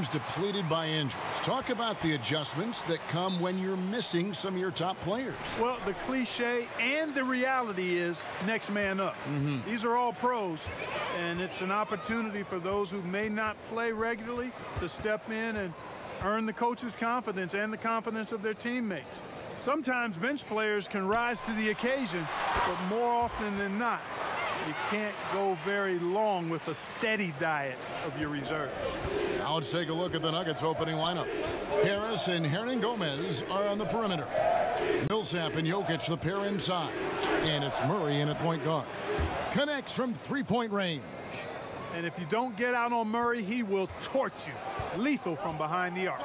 is depleted by injuries. Talk about the adjustments that come when you're missing some of your top players. Well, the cliche and the reality is next man up. These are all pros, and it's an opportunity for those who may not play regularly to step in and earn the coach's confidence and the confidence of their teammates. Sometimes bench players can rise to the occasion, but more often than not, you can't go very long with a steady diet of your reserves. Now let's take a look at the Nuggets opening lineup. Harris and Hernangomez are on the perimeter. Millsap and Jokic the pair inside. And it's Murray in at point guard. Connects from three-point range. And if you don't get out on Murray, he will torch you. Lethal from behind the arc.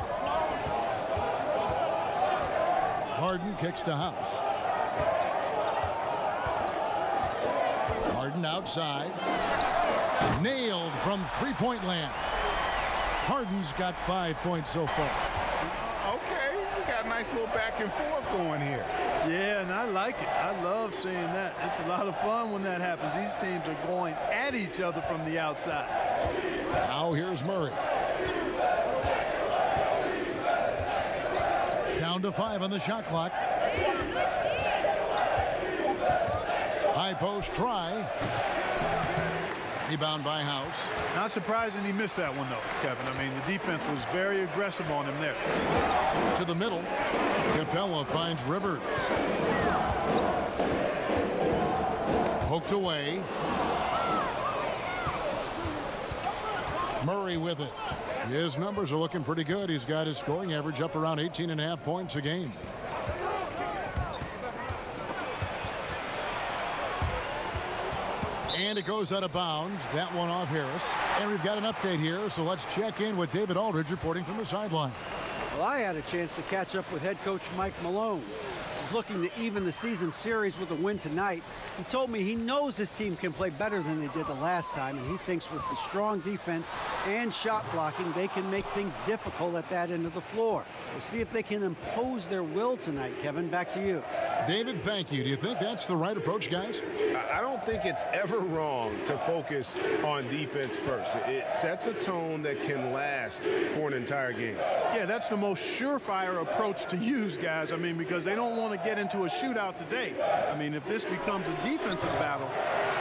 Harden kicks to House. Harden outside. Nailed from three-point land. Harden's got 5 points so far. Okay, we got a nice little back and forth going here. Yeah, and I like it. I love seeing that. It's a lot of fun when that happens. These teams are going at each other from the outside. Now here's Murray. Down to 5 on the shot clock. High post try. Rebound by House. Not surprising he missed that one, though, Kevin. I mean, the defense was very aggressive on him there. To the middle. Capella finds Rivers. Poked away. Murray with it. His numbers are looking pretty good. He's got his scoring average up around 18.5 points a game. And it goes out of bounds. That one off Harris. And we've got an update here, so let's check in with David Aldridge reporting from the sideline. Well, I had a chance to catch up with head coach Mike Malone. He's looking to even the season series with a win tonight. He told me he knows his team can play better than they did the last time, and he thinks with the strong defense and shot blocking, they can make things difficult at that end of the floor. We'll see if they can impose their will tonight. Kevin, back to you. David, thank you. Do you think that's the right approach, guys? I don't think it's ever wrong to focus on defense first. It sets a tone that can last for an entire game. Yeah, that's the most surefire approach to use, guys. I mean, because they don't want to get into a shootout today. I mean, if this becomes a defensive battle,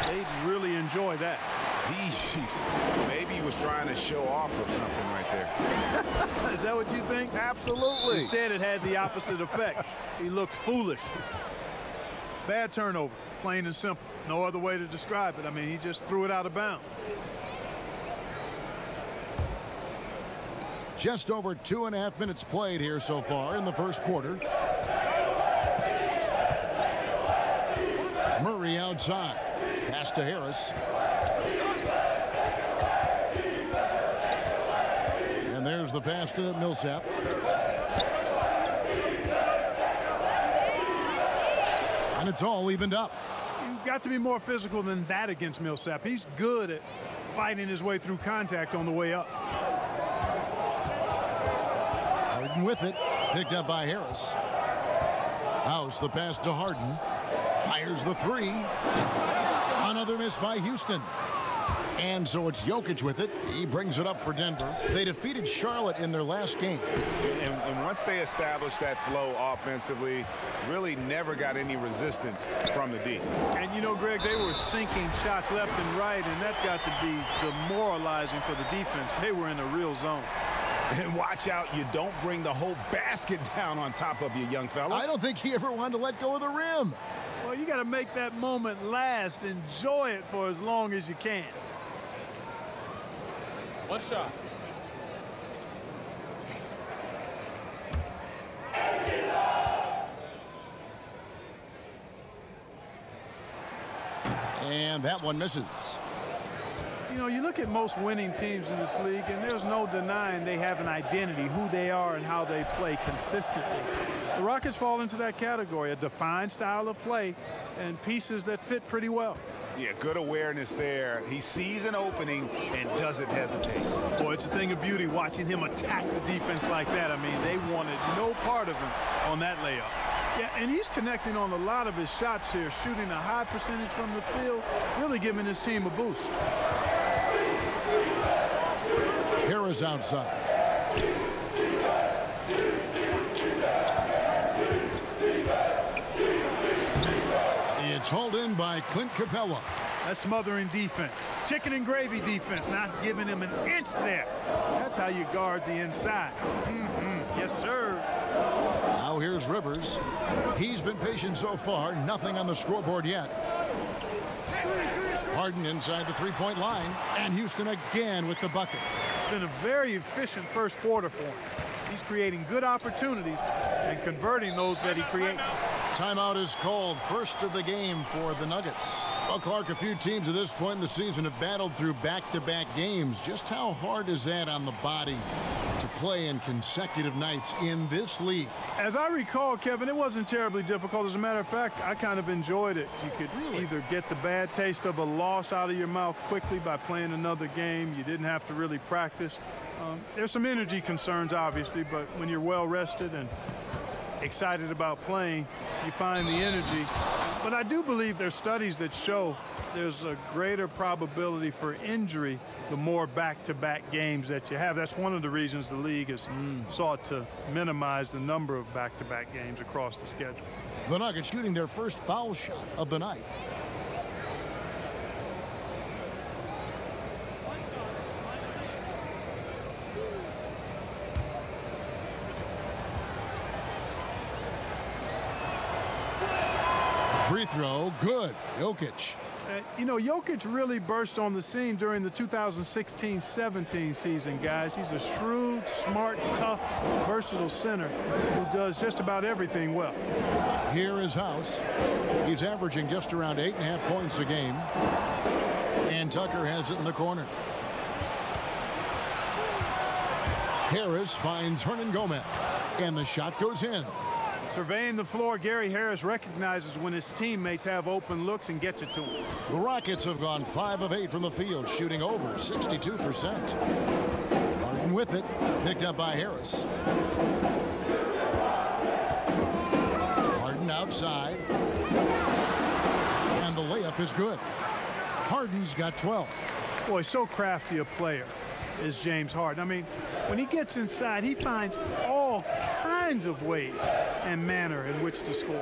they'd really enjoy that. Jeez, maybe he was trying to show off or something right there. Is that what you think? Absolutely. Instead, it had the opposite effect. He looked foolish. Bad turnover, plain and simple. No other way to describe it. I mean, he just threw it out of bounds. Just over 2.5 minutes played here so far in the first quarter. Murray outside. Pass to Harris. And there's the pass to Millsap. And it's all evened up. You've got to be more physical than that against Millsap. He's good at fighting his way through contact on the way up. Harden with it. Picked up by Harris. House the pass to Harden. Fires the three. Another miss by Houston. And so it's Jokic with it. He brings it up for Denver. They defeated Charlotte in their last game. And once they established that flow offensively, really never got any resistance from the D. And, you know, Greg, they were sinking shots left and right, and that's got to be demoralizing for the defense. They were in a real zone. And watch out, you don't bring the whole basket down on top of you, young fella. I don't think he ever wanted to let go of the rim. Well, you got to make that moment last. Enjoy it for as long as you can. One shot. And that one misses. You know, you look at most winning teams in this league, and there's no denying they have an identity, who they are and how they play consistently. The Rockets fall into that category, a defined style of play and pieces that fit pretty well. Yeah, good awareness there. He sees an opening and doesn't hesitate. Boy, it's a thing of beauty watching him attack the defense like that. I mean, they wanted no part of him on that layup. Yeah, and he's connecting on a lot of his shots here, shooting a high percentage from the field, really giving his team a boost. Harris outside. It's hauled in by Clint Capella. That's smothering defense. Chicken and gravy defense, not giving him an inch there. That's how you guard the inside. Yes, sir. Now here's Rivers. He's been patient so far. Nothing on the scoreboard yet. Harden inside the three-point line. And Houston again with the bucket. It's been a very efficient first quarter for him. He's creating good opportunities and converting those that he creates. Timeout is called. First of the game for the Nuggets. Well, Clark, a few teams at this point in the season have battled through back-to-back games. Just how hard is that on the body to play in consecutive nights in this league? As I recall, Kevin, it wasn't terribly difficult. As a matter of fact, I kind of enjoyed it. You could either get the bad taste of a loss out of your mouth quickly by playing another game. You didn't have to really practice. There's some energy concerns, obviously, but when you're well rested and excited about playing, you find the energy. But I do believe there's studies that show there's a greater probability for injury the more back-to-back games that you have. That's one of the reasons the league has sought to minimize the number of back-to-back games across the schedule. The Nuggets shooting their first foul shot of the night. Free throw, good. Jokic. You know, Jokic really burst on the scene during the 2016-17 season, guys. He's a shrewd, smart, tough, versatile center who does just about everything well. Here is House. He's averaging just around 8.5 points a game. And Tucker has it in the corner. Harris finds Hernangomez. And the shot goes in. Surveying the floor, Gary Harris recognizes when his teammates have open looks and gets it to him. The Rockets have gone 5 of 8 from the field, shooting over 62%. Harden with it, picked up by Harris. Harden outside. And the layup is good. Harden's got 12. Boy, so crafty a player is James Harden. I mean, when he gets inside, he finds all kinds of ways and manner in which to score.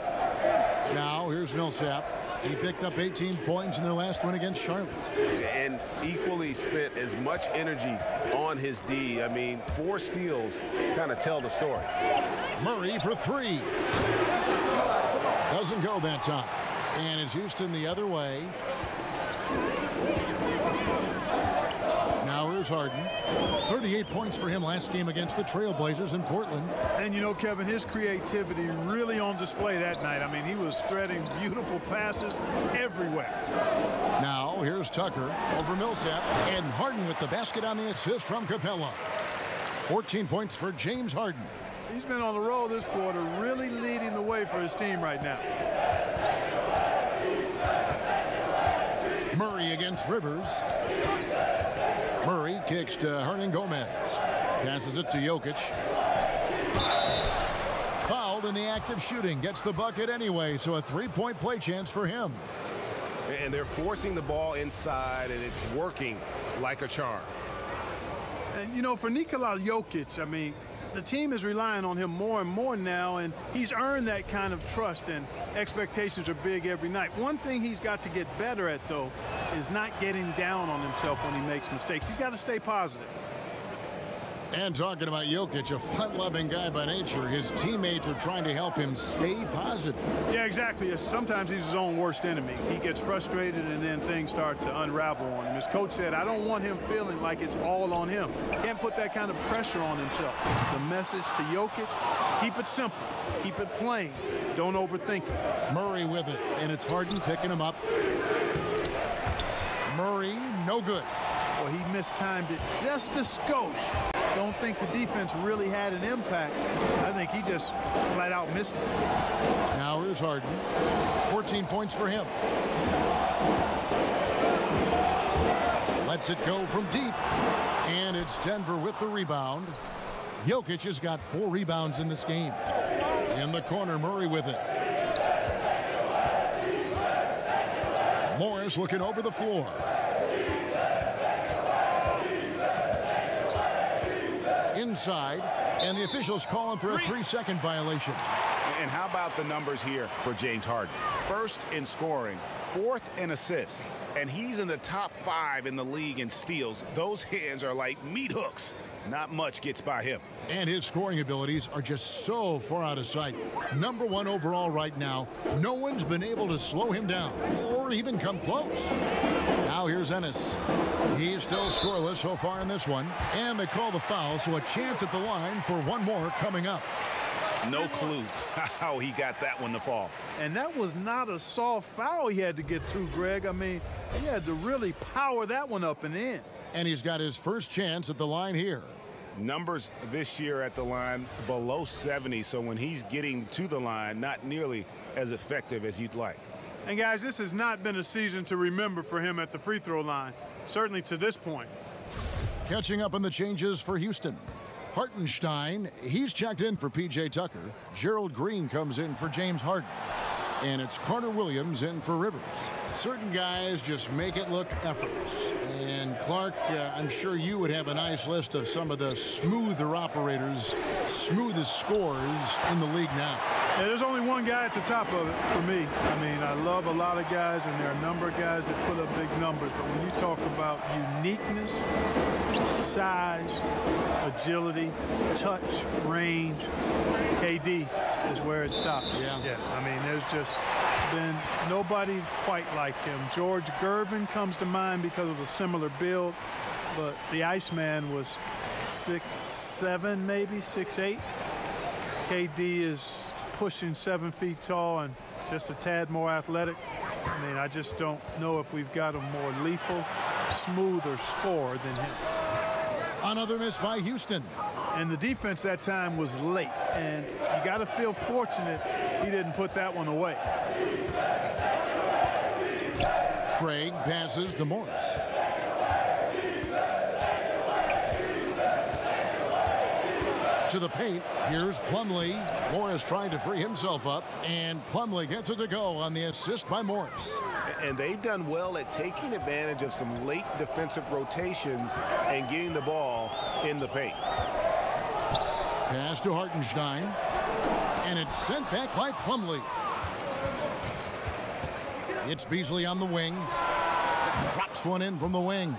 Now here's Millsap. He picked up 18 points in their last win against Charlotte. And equally spent as much energy on his D. I mean, 4 steals kind of tell the story. Murray for 3. Doesn't go that time. And it's Houston the other way. Now here's Harden. 38 points for him last game against the Trailblazers in Portland. And you know, Kevin, his creativity really on display that night. I mean, he was threading beautiful passes everywhere. Now here's Tucker over Millsap. And Harden with the basket on the assist from Capella. 14 points for James Harden. He's been on the roll this quarter, really leading the way for his team right now. Murray against Rivers. Murray kicks to Hernangomez. Passes it to Jokic. Fouled in the act of shooting. Gets the bucket anyway, so a 3-point play chance for him. And they're forcing the ball inside, and it's working like a charm. And, you know, for Nikola Jokic, I mean, the team is relying on him more and more now, and he's earned that kind of trust, and expectations are big every night. One thing he's got to get better at, though, is not getting down on himself when he makes mistakes. He's got to stay positive. And talking about Jokic, a fun-loving guy by nature, his teammates are trying to help him stay positive. Yeah, exactly. Sometimes he's his own worst enemy. He gets frustrated, and then things start to unravel on him. His coach said, I don't want him feeling like it's all on him. Can't put that kind of pressure on himself. The message to Jokic, keep it simple. Keep it plain. Don't overthink it. Murray with it, and it's Harden picking him up. Murray, no good. Well, he mistimed it just a skosh. Don't think the defense really had an impact. I think he just flat out missed it. Now here's Harden. 14 points for him. Lets it go from deep. And it's Denver with the rebound. Jokic has got 4 rebounds in this game. In the corner, Murray with it. Morris looking over the floor. inside, and the officials calling for a 3-second violation. And how about the numbers here for James Harden? First in scoring, fourth in assists, and he's in the top 5 in the league in steals. Those hands are like meat hooks. Not much gets by him. And his scoring abilities are just so far out of sight. Number 1 overall right now. No one's been able to slow him down or even come close. Now here's Ennis. He's still scoreless so far in this one. And they call the foul, so a chance at the line for one more coming up. No clue how he got that one to fall. And that was not a soft foul he had to get through, Greg. I mean, he had to really power that one up and in. And he's got his first chance at the line here. Numbers this year at the line below 70, so when he's getting to the line, not nearly as effective as you'd like. And guys, this has not been a season to remember for him at the free throw line, certainly to this point. Catching up on the changes for Houston. Hartenstein, he's checked in for P.J. Tucker. Gerald Green comes in for James Harden. And it's Carter Williams in for Rivers. Certain guys just make it look effortless. And Clark, I'm sure you would have a nice list of some of the smoother operators, smoothest scorers in the league now. Yeah, there's only one guy at the top of it for me. I mean, I love a lot of guys, and there are a number of guys that put up big numbers. But when you talk about uniqueness, size, agility, touch, range, KD is where it stops. Yeah. I mean, there's just been nobody quite like him. George Gervin comes to mind because of a similar build, but the Iceman was 6'7", maybe 6'8". KD is pushing 7 feet tall and just a tad more athletic. I mean, I just don't know if we've got a more lethal, smoother scorer than him. Another miss by Houston. And the defense that time was late, and you got to feel fortunate he didn't put that one away. Craig passes to Morris. To the paint, here's Plumlee. Morris trying to free himself up, and Plumlee gets it to go on the assist by Morris. And they've done well at taking advantage of some late defensive rotations and getting the ball in the paint. Pass to Hartenstein, and it's sent back by Plumlee. It's Beasley on the wing. Drops one in from the wing.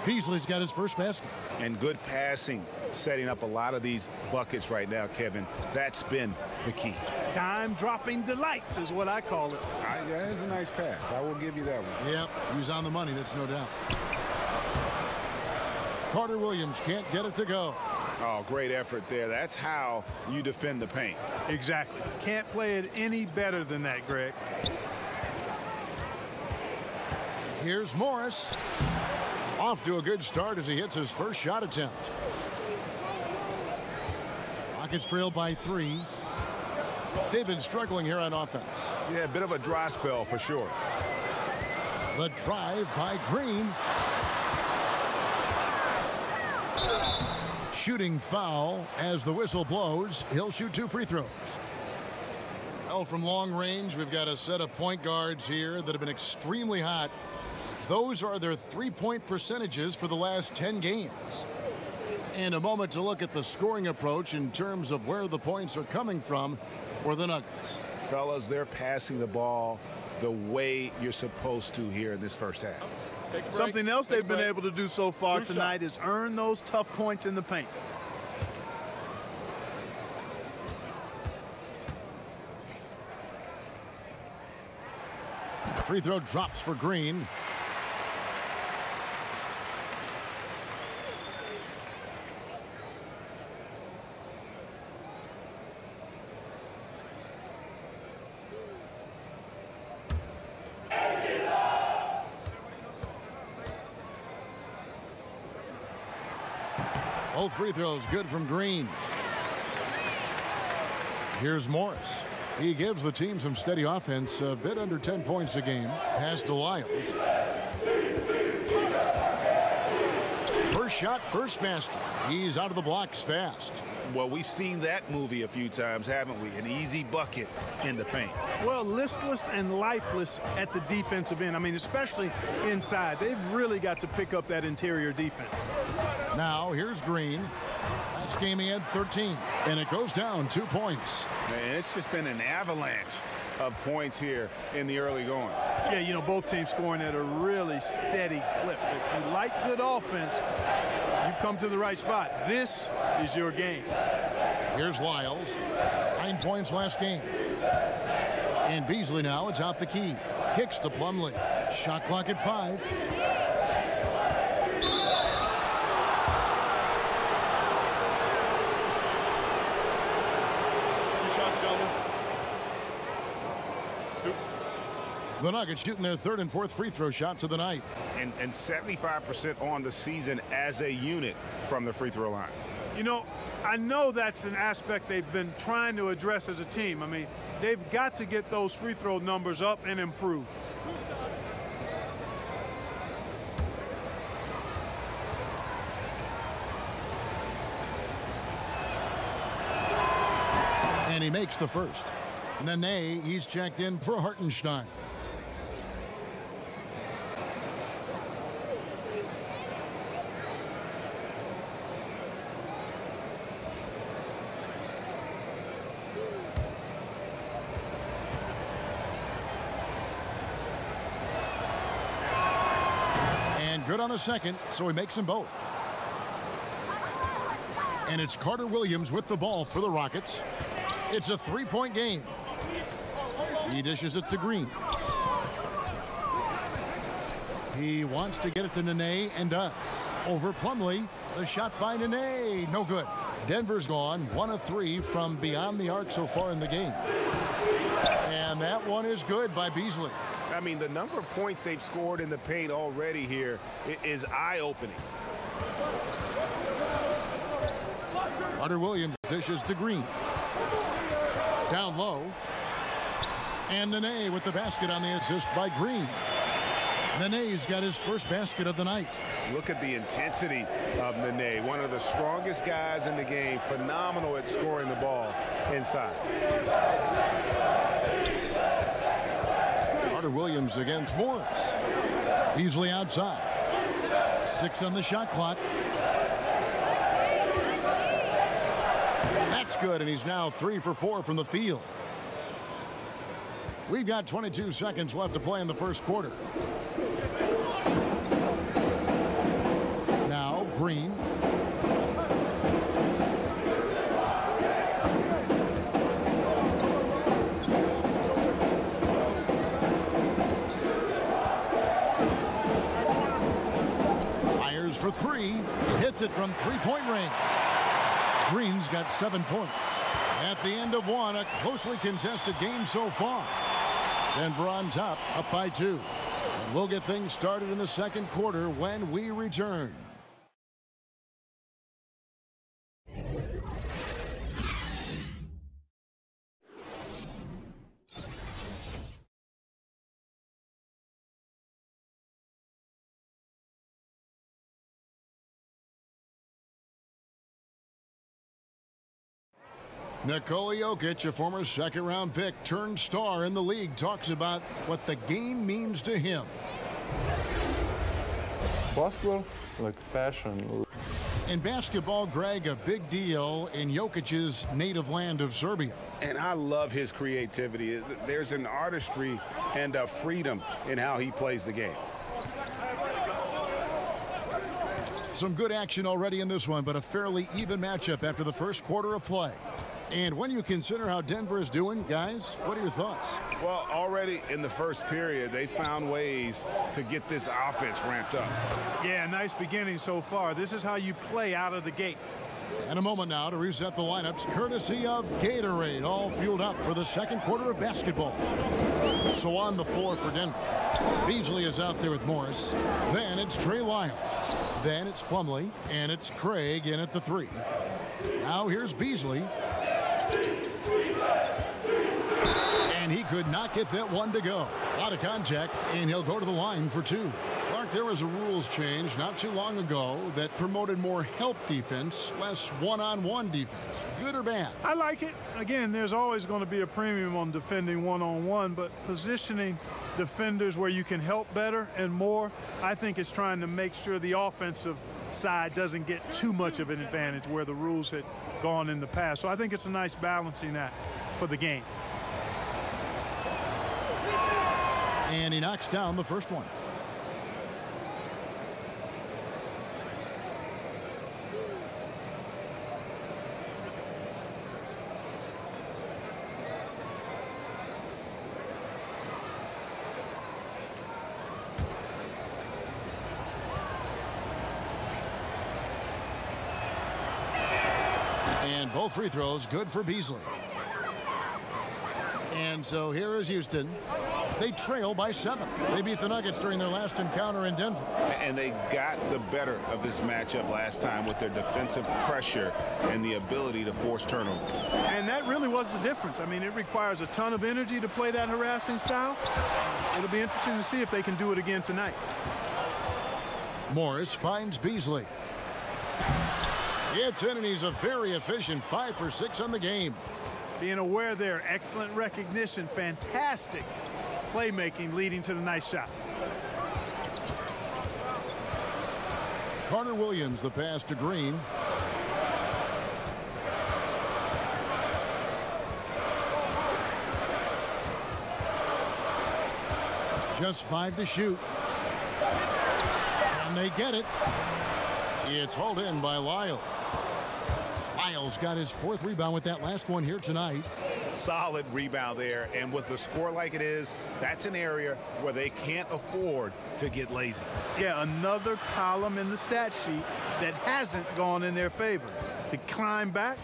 Beasley's got his first basket. And good passing, setting up a lot of these buckets right now, Kevin. That's been the key. Dime-dropping delights is what I call it. That is a nice pass. I will give you that one. Yep, he was on the money, that's no doubt. Carter Williams can't get it to go. Oh, great effort there. That's how you defend the paint. Exactly. Can't play it any better than that, Greg. Here's Morris. Off to a good start as he hits his first shot attempt. Rockets trail by 3. They've been struggling here on offense. Yeah, a bit of a dry spell for sure. The drive by Green. Shooting foul as the whistle blows. He'll shoot 2 free throws. Well, from long range, we've got a set of point guards here that have been extremely hot. Those are their three-point percentages for the last 10 games. And a moment to look at the scoring approach in terms of where the points are coming from for the Nuggets. Fellas, they're passing the ball the way you're supposed to here in this first half. Something else they've been able to do so far tonight is earn those tough points in the paint. Free throw drops for Green. Both free throws good from Green. Here's Morris. He gives the team some steady offense, a bit under 10 points a game. Pass to Lyles. First shot, first basket. He's out of the blocks fast. Well, we've seen that movie a few times, haven't we? An easy bucket in the paint. Well, listless and lifeless at the defensive end. I mean, especially inside. They've really got to pick up that interior defense. Now here's Green. Last game he had 13, and it goes down 2 points. Man, it's just been an avalanche of points here in the early going. Yeah, you know, both teams scoring at a really steady clip. If you like good offense, you've come to the right spot. This is your game. Here's Lyles. 9 points last game. And Beasley now atop the key. Kicks to Plumlee. Shot clock at 5. The Nuggets shooting their 3rd and 4th free throw shots of the night. And 75% on the season as a unit from the free throw line. You know, I know that's an aspect they've been trying to address as a team. I mean, they've got to get those free throw numbers up and improve. And he makes the first. Nene, he's checked in for Hartenstein. And good on the second, so he makes them both. And it's Carter Williams with the ball for the Rockets. It's a 3-point game. He dishes it to Green. He wants to get it to Nene and does. Over Plumlee. The shot by Nene. No good. Denver's gone 1 of 3 from beyond the arc so far in the game. And that one is good by Beasley. I mean, the number of points they've scored in the paint already here is eye-opening. Carter Williams dishes to Green. Down low. And Nene with the basket on the assist by Green. Nene's got his first basket of the night. Look at the intensity of Nene, one of the strongest guys in the game, phenomenal at scoring the ball inside. Carter Williams against Morris. Beasley outside. 6 on the shot clock. That's good, and he's now 3 for 4 from the field. We've got 22 seconds left to play in the first quarter. Now, Green. Fires for 3. Hits it from 3-point range. Green's got 7 points. At the end of one, a closely contested game so far. Denver on top, up by 2. And we'll get things started in the second quarter when we return. Nikola Jokic, a former second-round pick, turned star in the league, talks about what the game means to him. Basketball, like passion. In basketball, Greg, a big deal in Jokic's native land of Serbia. And I love his creativity. There's an artistry and a freedom in how he plays the game. Some good action already in this one, but a fairly even matchup after the first quarter of play. And when you consider how Denver is doing, guys, what are your thoughts? Well, already in the first period, they found ways to get this offense ramped up. Yeah, nice beginning so far. This is how you play out of the gate. And a moment now to reset the lineups, courtesy of Gatorade, all fueled up for the second quarter of basketball. So on the floor for Denver, Beasley is out there with Morris. Then it's Trey Lyles. Then it's Plumlee, and it's Craig in at the 3. Now here's Beasley. And he could not get that one to go. A lot of contact, and he'll go to the line for 2. Clark, there was a rules change not too long ago that promoted more help defense, less one-on-one defense. Good or bad? I like it. Again, there's always going to be a premium on defending one-on-one, but positioning defenders where you can help better and more, I think it's trying to make sure the offensive side doesn't get too much of an advantage where the rules had gone in the past. So I think it's a nice balancing act for the game. And he knocks down the first one. And both free throws good for Beasley. And so here is Houston. They trail by 7. They beat the Nuggets during their last encounter in Denver. And they got the better of this matchup last time with their defensive pressure and the ability to force turnover. And that really was the difference. I mean, it requires a ton of energy to play that harassing style. It'll be interesting to see if they can do it again tonight. Morris finds Beasley. It's in, and he's a very efficient 5 for 6 on the game. Being aware there, excellent recognition, fantastic playmaking leading to the nice shot. Carter Williams, the pass to Green. Just 5 to shoot. And they get it. It's hauled in by Lyles. Lyles got his 4th rebound with that last one here tonight. Solid rebound there, and with the score like it is, that's an area where they can't afford to get lazy. Yeah, another column in the stat sheet that hasn't gone in their favor. To climb back,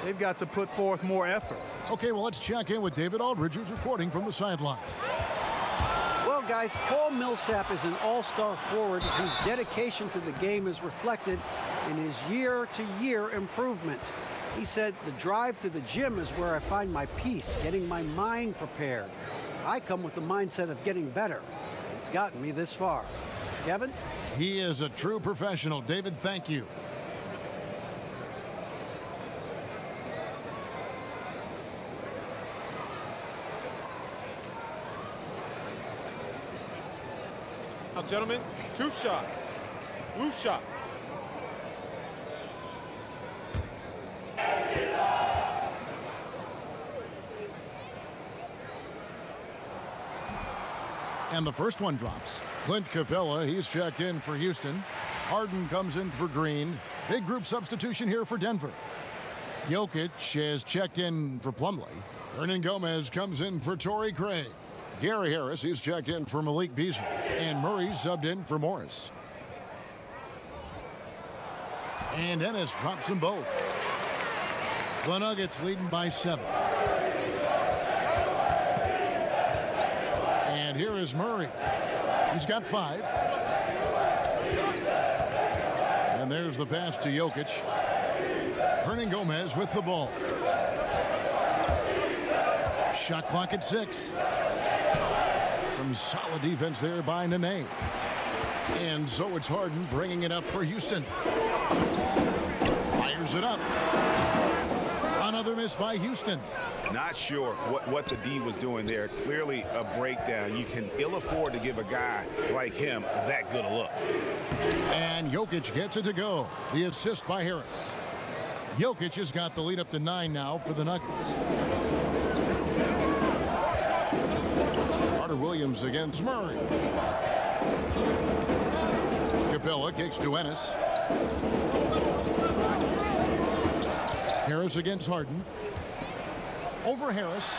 they've got to put forth more effort. Okay, well, let's check in with David Aldridge, who's reporting from the sideline. Well, guys, Paul Millsap is an all-star forward whose dedication to the game is reflected in his year-to-year improvement. He said, the drive to the gym is where I find my peace, getting my mind prepared. I come with the mindset of getting better. It's gotten me this far. Kevin? He is a true professional. David, thank you. Now, gentlemen, 2 shots. 2 shots. And the first one drops. Clint Capella, he's checked in for Houston. Harden comes in for Green. Big group substitution here for Denver. Jokic has checked in for Plumlee. Hernan Gomez comes in for Torrey Craig. Gary Harris, he's checked in for Malik Beasley. And Murray's subbed in for Morris. And Ennis drops them both. The Nuggets leading by 7. And here is Murray. He's got 5. And there's the pass to Jokic. Hernan Gomez with the ball. Shot clock at 6. Some solid defense there by Nene. And so it's Harden bringing it up for Houston. Fires it up. Another miss by Houston. Not sure what the D was doing there. Clearly a breakdown. You can ill afford to give a guy like him that good a look. And Jokic gets it to go. The assist by Harris. Jokic has got the lead up to 9 now for the Nuggets. Carter Williams against Murray. Capella kicks to Ennis. Harris against Harden. Over Harris.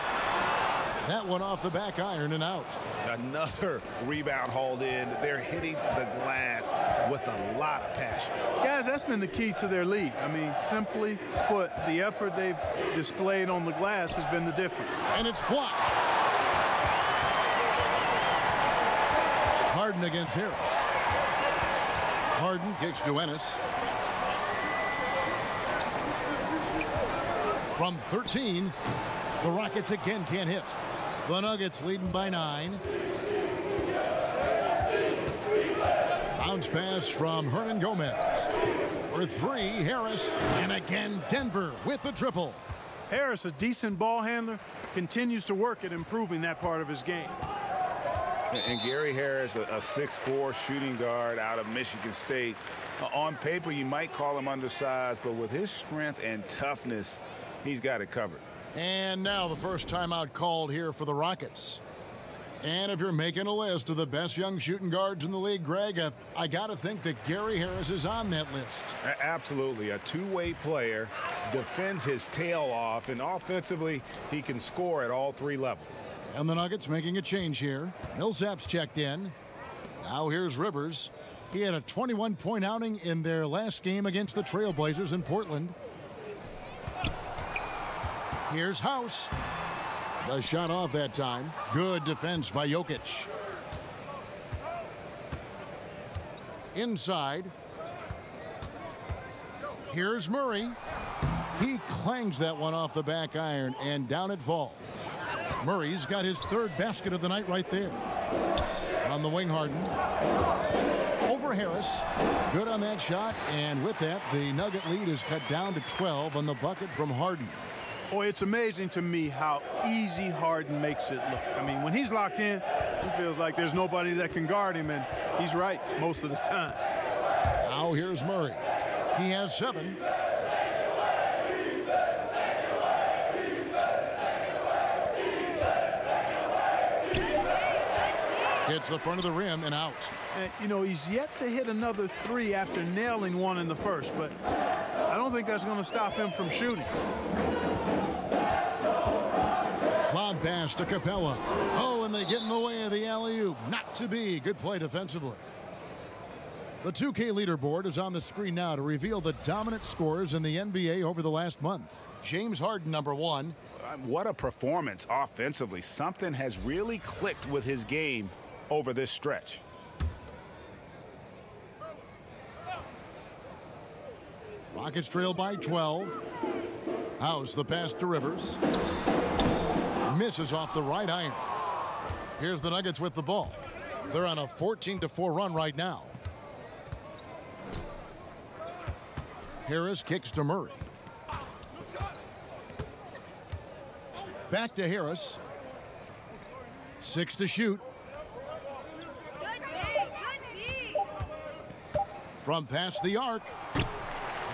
That one off the back iron and out. Another rebound hauled in. They're hitting the glass with a lot of passion. Guys, that's been the key to their lead. I mean, simply put, the effort they've displayed on the glass has been the difference. And it's blocked. Harden against Harris. Harden kicks to Ennis. From 13, the Rockets again can't hit. The Nuggets leading by 9. Bounce pass from Hernan Gomez. For 3, Harris. And again, Denver with the triple. Harris, a decent ball handler, continues to work at improving that part of his game. And Gary Harris, a 6'4" shooting guard out of Michigan State. On paper, you might call him undersized, but with his strength and toughness, he's got it covered. And now the first timeout called here for the Rockets. And if you're making a list of the best young shooting guards in the league, Greg, I got to think that Gary Harris is on that list. Absolutely. A two-way player, defends his tail off, and offensively, he can score at all three levels. And the Nuggets making a change here. Millsap's checked in. Now here's Rivers. He had a 21-point outing in their last game against the Trailblazers in Portland. Here's House. The shot off that time. Good defense by Jokic. Inside. Here's Murray. He clangs that one off the back iron, and down it falls. Murray's got his third basket of the night right there. On the wing, Harden. Over Harris. Good on that shot, and with that, the Nugget lead is cut down to 12 on the bucket from Harden. Boy, it's amazing to me how easy Harden makes it look. I mean, when he's locked in, he feels like there's nobody that can guard him, and he's right most of the time. Now here's Murray. He has 7. Hits the front of the rim and out. And, you know, he's yet to hit another 3 after nailing one in the first, but I don't think that's going to stop him from shooting. Lob pass to Capella. Oh, and they get in the way of the alley-oop. Not to be. Good play defensively. The 2K leaderboard is on the screen now to reveal the dominant scores in the NBA over the last month. James Harden, number 1. What a performance offensively. Something has really clicked with his game over this stretch. Rockets trail by 12. House the pass to Rivers. Misses off the right iron. Here's the Nuggets with the ball. They're on a 14-4 run right now. Harris kicks to Murray. Back to Harris. 6 to shoot. From past the arc.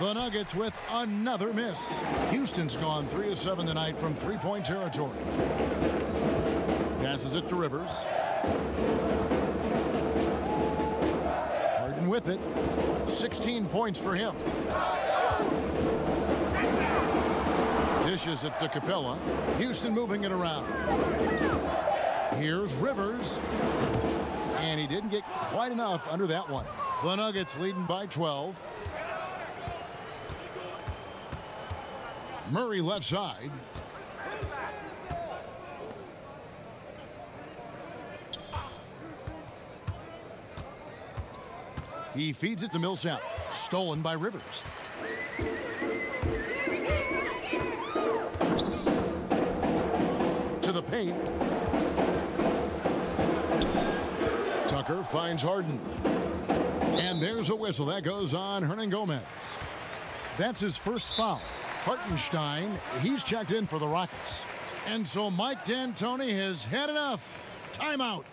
The Nuggets with another miss. Houston's gone 3 of 7 tonight from three-point territory. Passes it to Rivers. Harden with it. 16 points for him. Dishes it to Capella. Houston moving it around. Here's Rivers. And he didn't get quite enough under that one. The Nuggets leading by 12. Murray left side. He feeds it to Millsap. Stolen by Rivers. To the paint. Tucker finds Harden. And there's a whistle. That goes on Hernangomez. That's his first foul. Hartenstein, he's checked in for the Rockets. And so Mike D'Antoni has had enough. Timeout.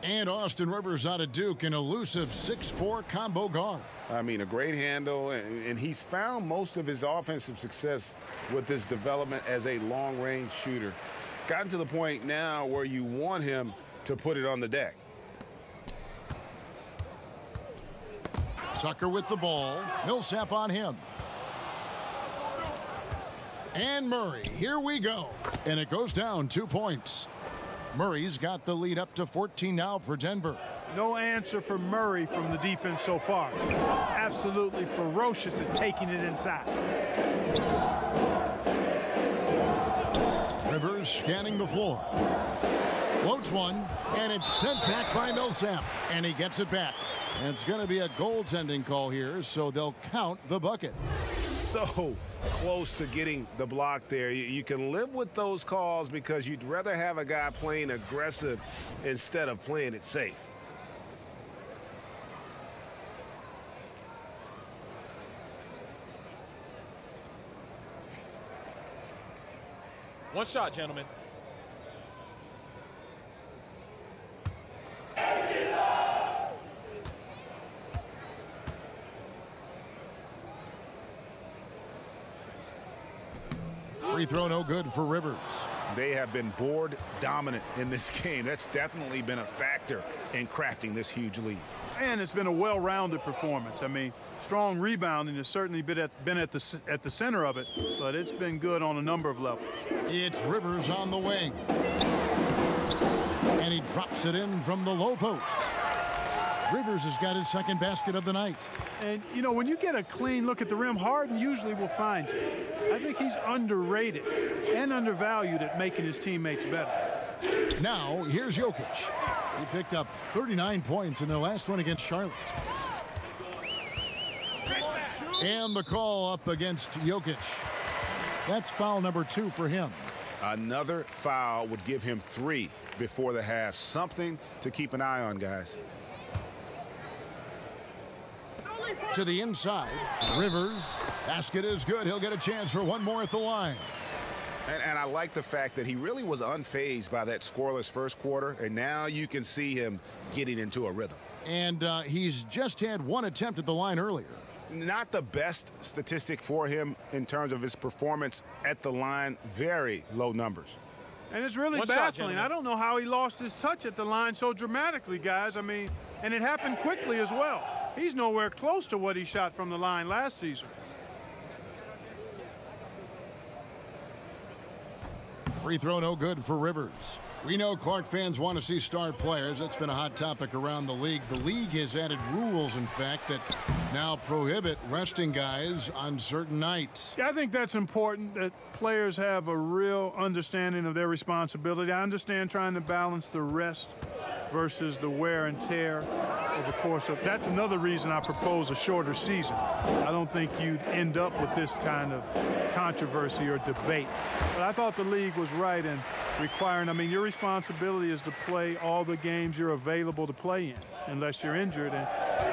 And Austin Rivers out of Duke, an elusive 6'4" combo guard. I mean, a great handle, and he's found most of his offensive success with this development as a long-range shooter. It's gotten to the point now where you want him to put it on the deck. Tucker with the ball. Millsap on him. And Murray, here we go. And it goes down 2 points. Murray's got the lead up to 14 now for Denver. No answer for Murray from the defense so far. Absolutely ferocious at taking it inside. Rivers scanning the floor. Floats one, and it's sent back by Millsap. And he gets it back. And it's going to be a goaltending call here, so they'll count the bucket. So close to getting the block there. You can live with those calls because you'd rather have a guy playing aggressive instead of playing it safe. One shot, gentlemen. Free throw no good for Rivers. They have been board dominant in this game. That's definitely been a factor in crafting this huge lead. And it's been a well-rounded performance. I mean, strong rebounding has certainly been at the center of it, but it's been good on a number of levels. It's Rivers on the wing. And he drops it in from the low post. Rivers has got his second basket of the night. And, you know, when you get a clean look at the rim, Harden usually will find you. I think he's underrated and undervalued at making his teammates better. Now, here's Jokic. He picked up 39 points in their last one against Charlotte. And the call up against Jokic. That's foul number 2 for him. Another foul would give him 3 before the half. Something to keep an eye on, guys. To the inside, Rivers. Basket is good. He'll get a chance for one more at the line. And I like the fact that he really was unfazed by that scoreless first quarter, and now you can see him getting into a rhythm. And he's just had one attempt at the line earlier. Not the best statistic for him in terms of his performance at the line. Very low numbers. And it's really baffling. I don't know how he lost his touch at the line so dramatically, guys. I mean, and it happened quickly as well. He's nowhere close to what he shot from the line last season. Free throw no good for Rivers. We know Clark fans want to see star players. That's been a hot topic around the league. The league has added rules, in fact, that now prohibit resting guys on certain nights. Yeah, I think that's important, that players have a real understanding of their responsibility. I understand trying to balance the rest versus the wear and tear over the course of. That's another reason I propose a shorter season. I don't think you'd end up with this kind of controversy or debate. But I thought the league was right in requiring, I mean, your responsibility is to play all the games you're available to play in, unless you're injured. And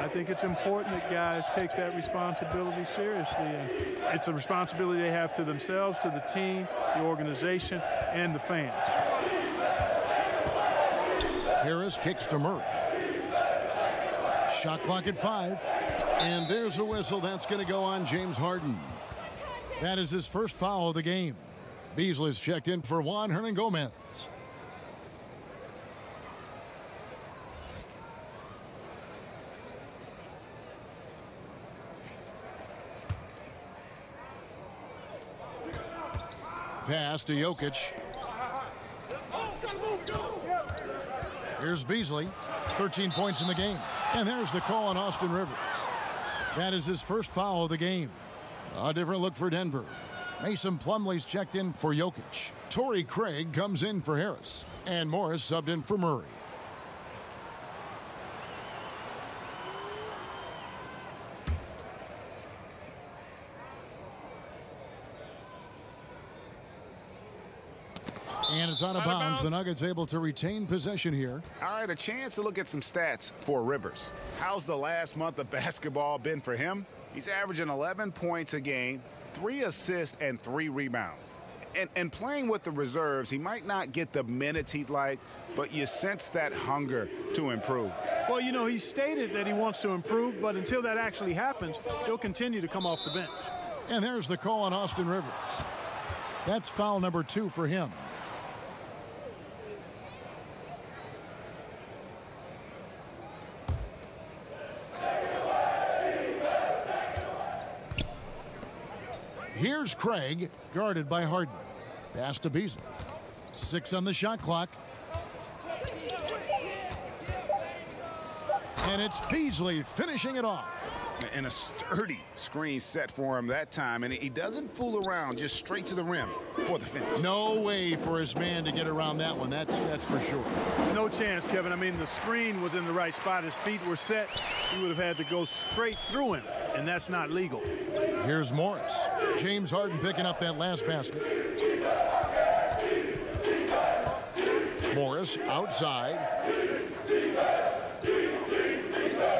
I think it's important that guys take that responsibility seriously. And it's a responsibility they have to themselves, to the team, the organization, and the fans. Harris kicks to Murray. Shot clock at 5. And there's a whistle. That's going to go on James Harden. That is his first foul of the game. Beasley's checked in for Juan Hernangomez. Pass to Jokic. Here's Beasley. 13 points in the game. And there's the call on Austin Rivers. That is his first foul of the game. A different look for Denver. Mason Plumlee's checked in for Jokic. Torrey Craig comes in for Harris. And Morris subbed in for Murray. And it's out of bounds. The Nuggets able to retain possession here. All right, a chance to look at some stats for Rivers. How's the last month of basketball been for him? He's averaging 11 points a game, 3 assists, and 3 rebounds. And playing with the reserves, he might not get the minutes he'd like, but you sense that hunger to improve. Well, you know, he stated that he wants to improve, but until that actually happens, he'll continue to come off the bench. And there's the call on Austin Rivers. That's foul number 2 for him. Here's Craig, guarded by Harden. Pass to Beasley. 6 on the shot clock. And it's Beasley finishing it off. And a sturdy screen set for him that time, and he doesn't fool around, just straight to the rim for the finish. No way for his man to get around that one, that's for sure. No chance, Kevin. I mean, the screen was in the right spot. His feet were set. He would have had to go straight through him, and that's not legal. Here's Morris. James Harden picking up that last basket. Morris outside.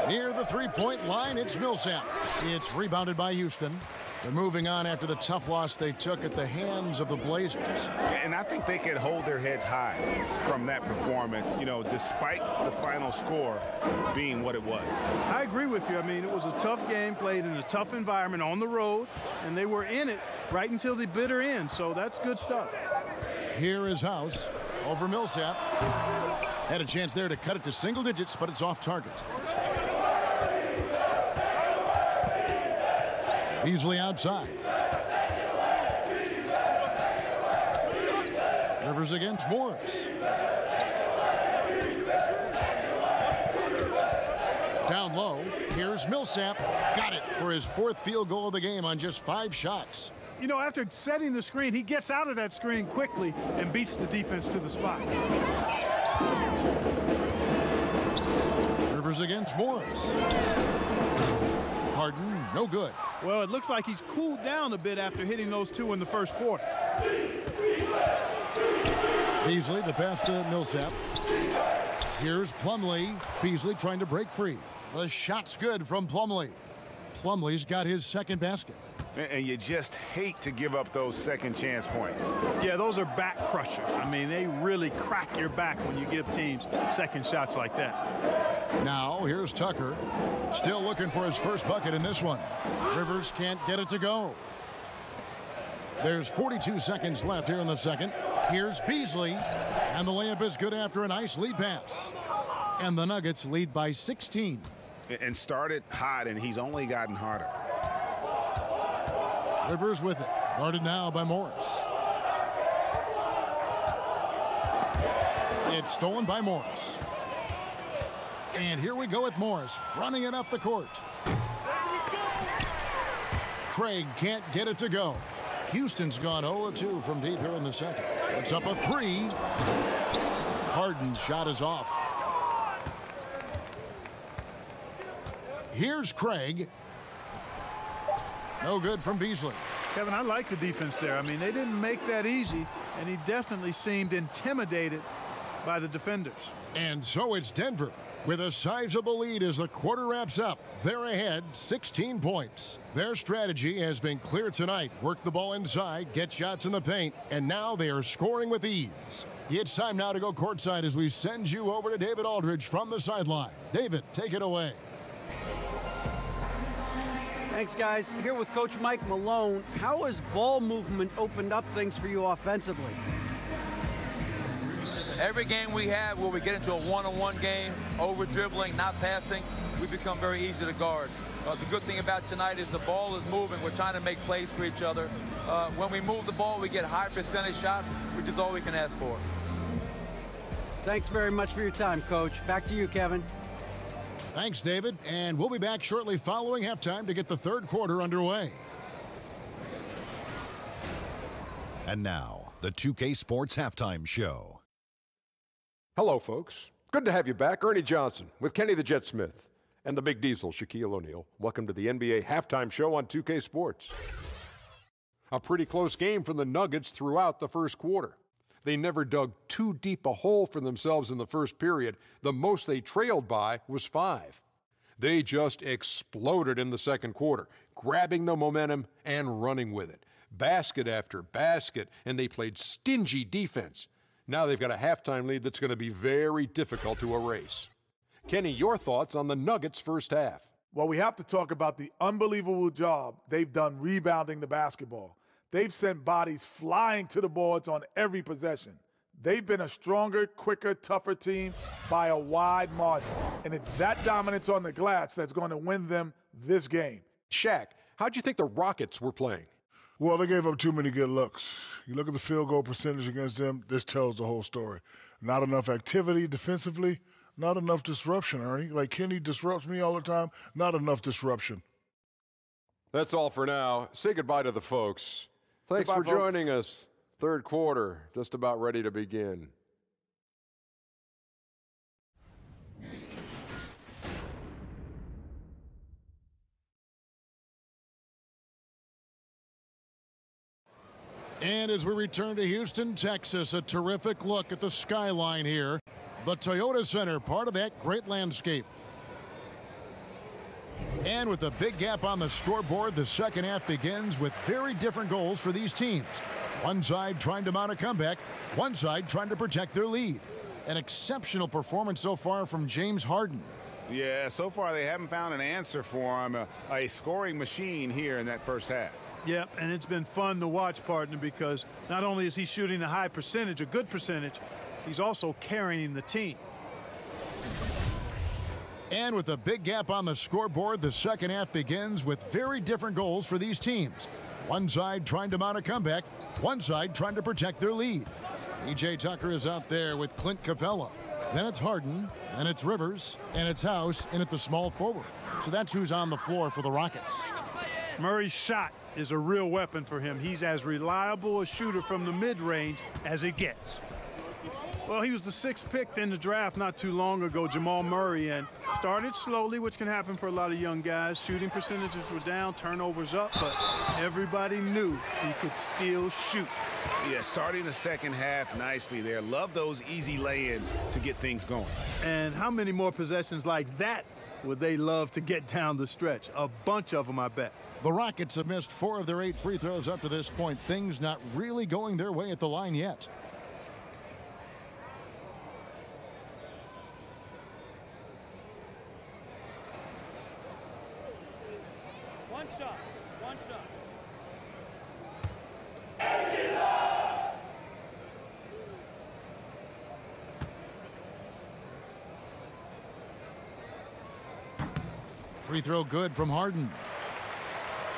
Near the three-point line, it's Millsap. It's rebounded by Houston. They're moving on after the tough loss they took at the hands of the Blazers. And I think they could hold their heads high from that performance, you know, despite the final score being what it was. I agree with you. I mean, it was a tough game played in a tough environment on the road, and they were in it right until the bitter end, so that's good stuff. Here is House over Millsap. Had a chance there to cut it to single digits, but it's off target. Beasley outside. Rivers against Morris. Down low, here's Millsap. Got it for his 4th field goal of the game on just 5 shots. You know, after setting the screen, he gets out of that screen quickly and beats the defense to the spot. Rivers against Morris. Harden, no good. Well, it looks like he's cooled down a bit after hitting those 2 in the first quarter. Beasley, the pass to Millsap. Here's Plumlee. Beasley trying to break free. The shot's good from Plumlee. Plumlee's got his 2nd basket. And you just hate to give up those second chance points. Yeah, those are back crushers. I mean, they really crack your back when you give teams second shots like that. Now, here's Tucker. Still looking for his first bucket in this one. Rivers can't get it to go. There's 42 seconds left here in the second. Here's Beasley. And the layup is good after a nice lead pass. And the Nuggets lead by 16. And started hot, and he's only gotten harder. Rivers with it. Guarded now by Morris. It's stolen by Morris. And here we go with Morris running it up the court. Craig can't get it to go. Houston's gone 0-2 from deep here in the second. It's up a 3. Harden's shot is off. Here's Craig. No good from Beasley. Kevin, I like the defense there. I mean, they didn't make that easy, and he definitely seemed intimidated by the defenders. And so it's Denver with a sizable lead as the quarter wraps up. They're ahead 16 points. Their strategy has been clear tonight. Work the ball inside, get shots in the paint, and now they are scoring with ease. It's time now to go courtside as we send you over to David Aldridge from the sideline. David, take it away. Thanks, guys. Here with Coach Mike Malone. How has ball movement opened up things for you offensively? Every game we have where we get into a one-on-one game, over-dribbling, not passing, we become very easy to guard. The good thing about tonight is the ball is moving. We're trying to make plays for each other. When we move the ball, we get high percentage shots, which is all we can ask for. Thanks very much for your time, Coach. Back to you, Kevin. Thanks, David. And we'll be back shortly following halftime to get the third quarter underway. And now, the 2K Sports Halftime Show. Hello, folks. Good to have you back. Ernie Johnson with Kenny the Jet Smith and the Big Diesel, Shaquille O'Neal. Welcome to the NBA Halftime Show on 2K Sports. A pretty close game for the Nuggets throughout the first quarter. They never dug too deep a hole for themselves in the first period. The most they trailed by was 5. They just exploded in the second quarter, grabbing the momentum and running with it. Basket after basket, and they played stingy defense. Now they've got a halftime lead that's going to be very difficult to erase. Kenny, your thoughts on the Nuggets' first half? Well, we have to talk about the unbelievable job they've done rebounding the basketball. They've sent bodies flying to the boards on every possession. They've been a stronger, quicker, tougher team by a wide margin. And it's that dominance on the glass that's going to win them this game. Shaq, how'd you think the Rockets were playing? Well, they gave up too many good looks. You look at the field goal percentage against them, this tells the whole story. Not enough activity defensively, not enough disruption, Ernie. Like Kenny disrupts me all the time, not enough disruption. That's all for now. Say goodbye to the folks. Thanks for joining us. Third quarter, just about ready to begin. And as we return to Houston, Texas, a terrific look at the skyline here. The Toyota Center, part of that great landscape. And with a big gap on the scoreboard, the second half begins with very different goals for these teams. One side trying to mount a comeback, one side trying to protect their lead. An exceptional performance so far from James Harden. Yeah, so far they haven't found an answer for him, a scoring machine here in that first half. Yep, and it's been fun to watch, partner, because not only is he shooting a high percentage, a good percentage, he's also carrying the team. And with a big gap on the scoreboard, the second half begins with very different goals for these teams. One side trying to mount a comeback, one side trying to protect their lead. P.J. Tucker is out there with Clint Capella. Then it's Harden, then it's Rivers, and it's House in at the small forward. So that's who's on the floor for the Rockets. Murray's shot is a real weapon for him. He's as reliable a shooter from the mid-range as it gets. Well, he was the 6th pick in the draft not too long ago, Jamal Murray, and started slowly, which can happen for a lot of young guys. Shooting percentages were down, turnovers up, but everybody knew he could still shoot. Yeah, starting the second half nicely there. Love those easy lay-ins to get things going. And how many more possessions like that would they love to get down the stretch? A bunch of them, I bet. The Rockets have missed 4 of their 8 free throws up to this point. Things not really going their way at the line yet. One shot. Free throw good from Harden.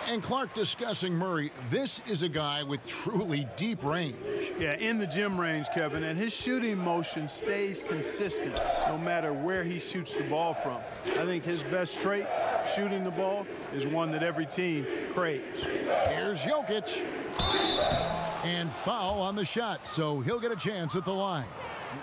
And Clark discussing Murray. This is a guy with truly deep range. Yeah, in the gym range, Kevin, and his shooting motion stays consistent no matter where he shoots the ball from. I think his best trait, shooting the ball, is one that every team craves. Here's Jokic. And foul on the shot, so he'll get a chance at the line.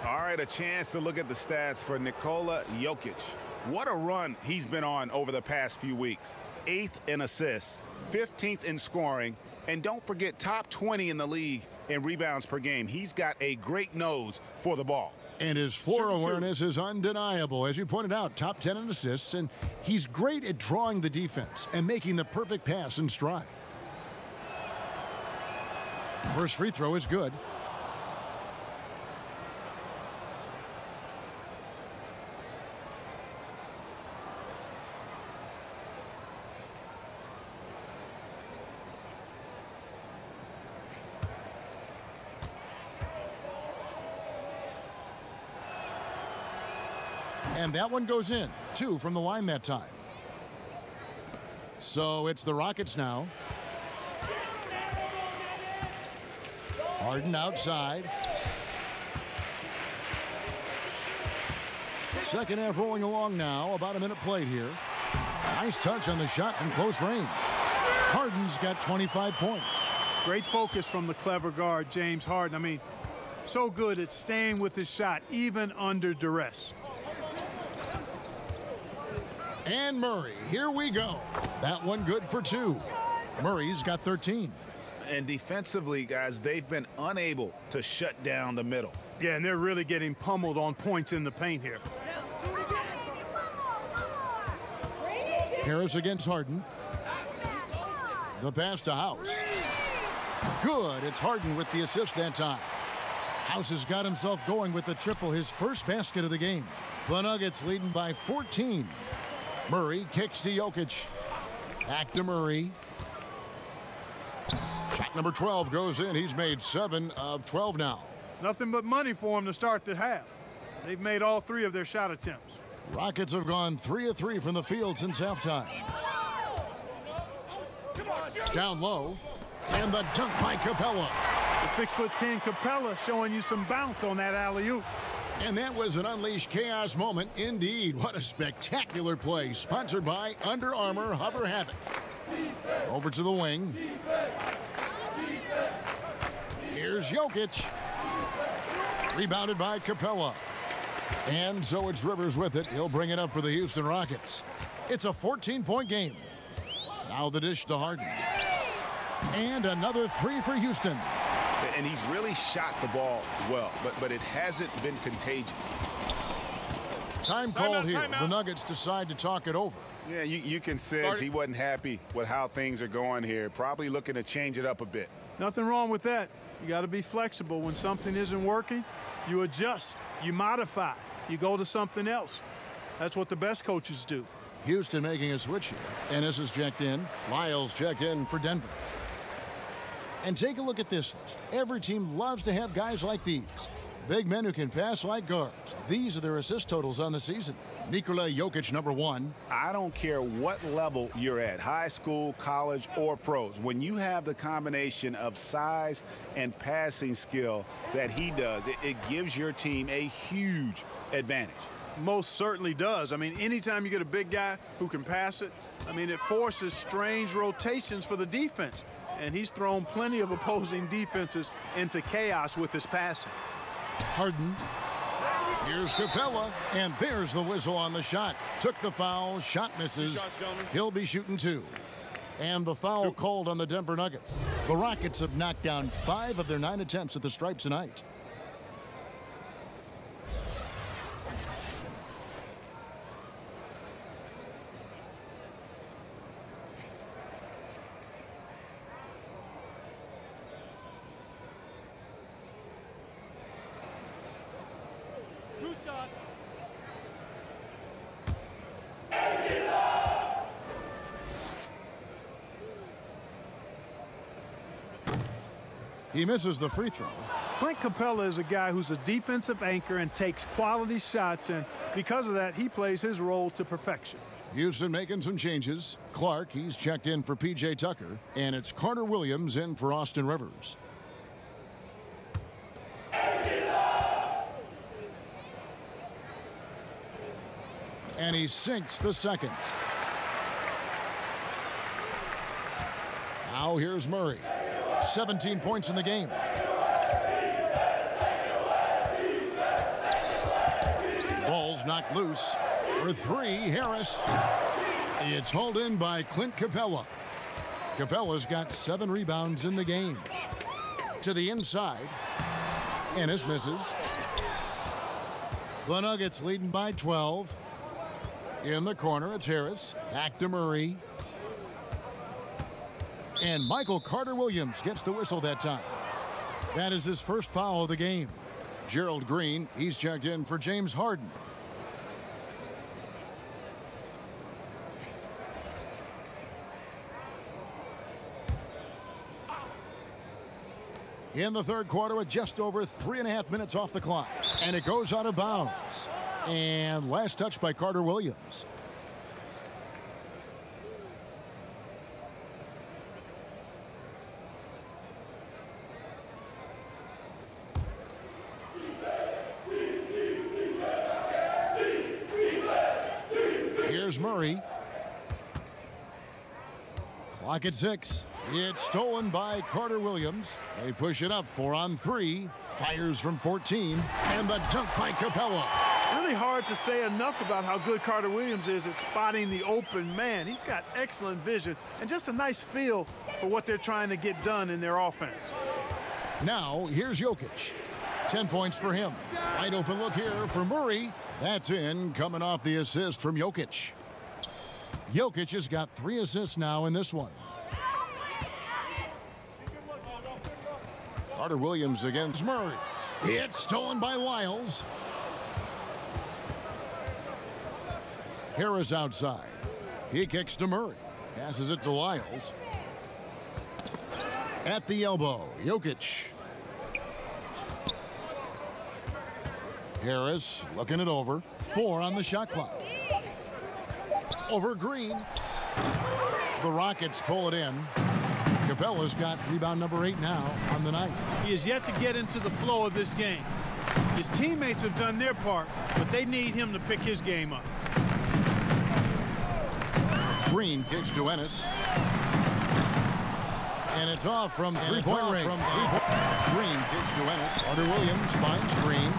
All right, a chance to look at the stats for Nikola Jokic. What a run he's been on over the past few weeks. 8th in assists, 15th in scoring, and don't forget top 20 in the league in rebounds per game. He's got a great nose for the ball. And his floor awareness is undeniable. As you pointed out, top 10 in assists, and he's great at drawing the defense and making the perfect pass in stride. First free throw is good. And that one goes in. 2 from the line that time. So it's the Rockets now. Harden outside. Second half rolling along now. About a minute played here. Nice touch on the shot from close range. Harden's got 25 points. Great focus from the clever guard, James Harden. I mean, so good at staying with his shot, even under duress. And Murray, here we go. That one good for 2. Murray's got 13. And defensively, guys, they've been unable to shut down the middle. Yeah, and they're really getting pummeled on points in the paint here. Harris against Harden. The pass to House. Good. It's Harden with the assist that time. House has got himself going with the triple, his first basket of the game. The Nuggets leading by 14. Murray kicks to Jokic. Back to Murray. Shot number 12 goes in. He's made 7 of 12 now. Nothing but money for him to start the half. They've made all 3 of their shot attempts. Rockets have gone 3 of 3 from the field since halftime. Down low. And the dunk by Capella. The 6'10" Capella showing you some bounce on that alley-oop. And that was an unleashed chaos moment indeed. What a spectacular play. Sponsored by Under Armour Hover Havoc. Over to the wing. Here's Jokic. Rebounded by Capella. And so it's Rivers with it. He'll bring it up for the Houston Rockets. It's a 14-point game. Now the dish to Harden. And another 3 for Houston. And he's really shot the ball well, but it hasn't been contagious. Time called here. The Nuggets decide to talk it over. Yeah, you can sense he wasn't happy with how things are going here. Probably looking to change it up a bit. Nothing wrong with that. You got to be flexible. When something isn't working, you adjust, you modify, you go to something else. That's what the best coaches do. Houston making a switch here. Ennis is checked in. Lyles checked in for Denver. And take a look at this list. Every team loves to have guys like these. Big men who can pass like guards. These are their assist totals on the season. Nikola Jokic, number 1. I don't care what level you're at, high school, college, or pros. When you have the combination of size and passing skill that he does, it gives your team a huge advantage. Most certainly does. I mean, anytime you get a big guy who can pass it, I mean, it forces strange rotations for the defense. And he's thrown plenty of opposing defenses into chaos with his passing. Harden. Here's Capella, and there's the whistle on the shot. Took the foul, shot misses. He'll be shooting 2. And the foul called on the Denver Nuggets. The Rockets have knocked down 5 of their 9 attempts at the stripe tonight. He misses the free throw. Clint Capella is a guy who's a defensive anchor and takes quality shots, and because of that, he plays his role to perfection. Houston making some changes. Clark, he's checked in for P.J. Tucker, and it's Carter Williams in for Austin Rivers. And he sinks the second. Now here's Murray. 17 points in the game. Ball's knocked loose. For 3, Harris. It's hauled in by Clint Capella. Capella's got 7 rebounds in the game. To the inside. Ennis misses. The Nuggets leading by 12. In the corner, it's Harris. Back to Murray. And Michael Carter-Williams gets the whistle that time. That is his first foul of the game. Gerald Green, he's checked in for James Harden. In the third quarter with just over 3.5 minutes off the clock. And it goes out of bounds. And last touch by Carter-Williams. Here's Murray. Clock at 6. It's stolen by Carter-Williams. They push it up 4 on 3. Fires from 14. And the dunk by Capella. Really hard to say enough about how good Carter-Williams is at spotting the open man. He's got excellent vision and just a nice feel for what they're trying to get done in their offense. Now, here's Jokic. 10 points for him. Wide open look here for Murray. That's in, coming off the assist from Jokic. Jokic has got 3 assists now in this one. Carter-Williams against Murray. It's stolen by Lyles. Harris outside. He kicks to Murray. Passes it to Lyles. At the elbow, Jokic. Harris looking it over. 4 on the shot clock. Over Green. The Rockets pull it in. Capella's got rebound number 8 now on the night. He is yet to get into the flow of this game. His teammates have done their part, but they need him to pick his game up. Green kicks to Ennis. And it's off from three-point range. Green kicks to Ennis. Carter-Williams finds Green.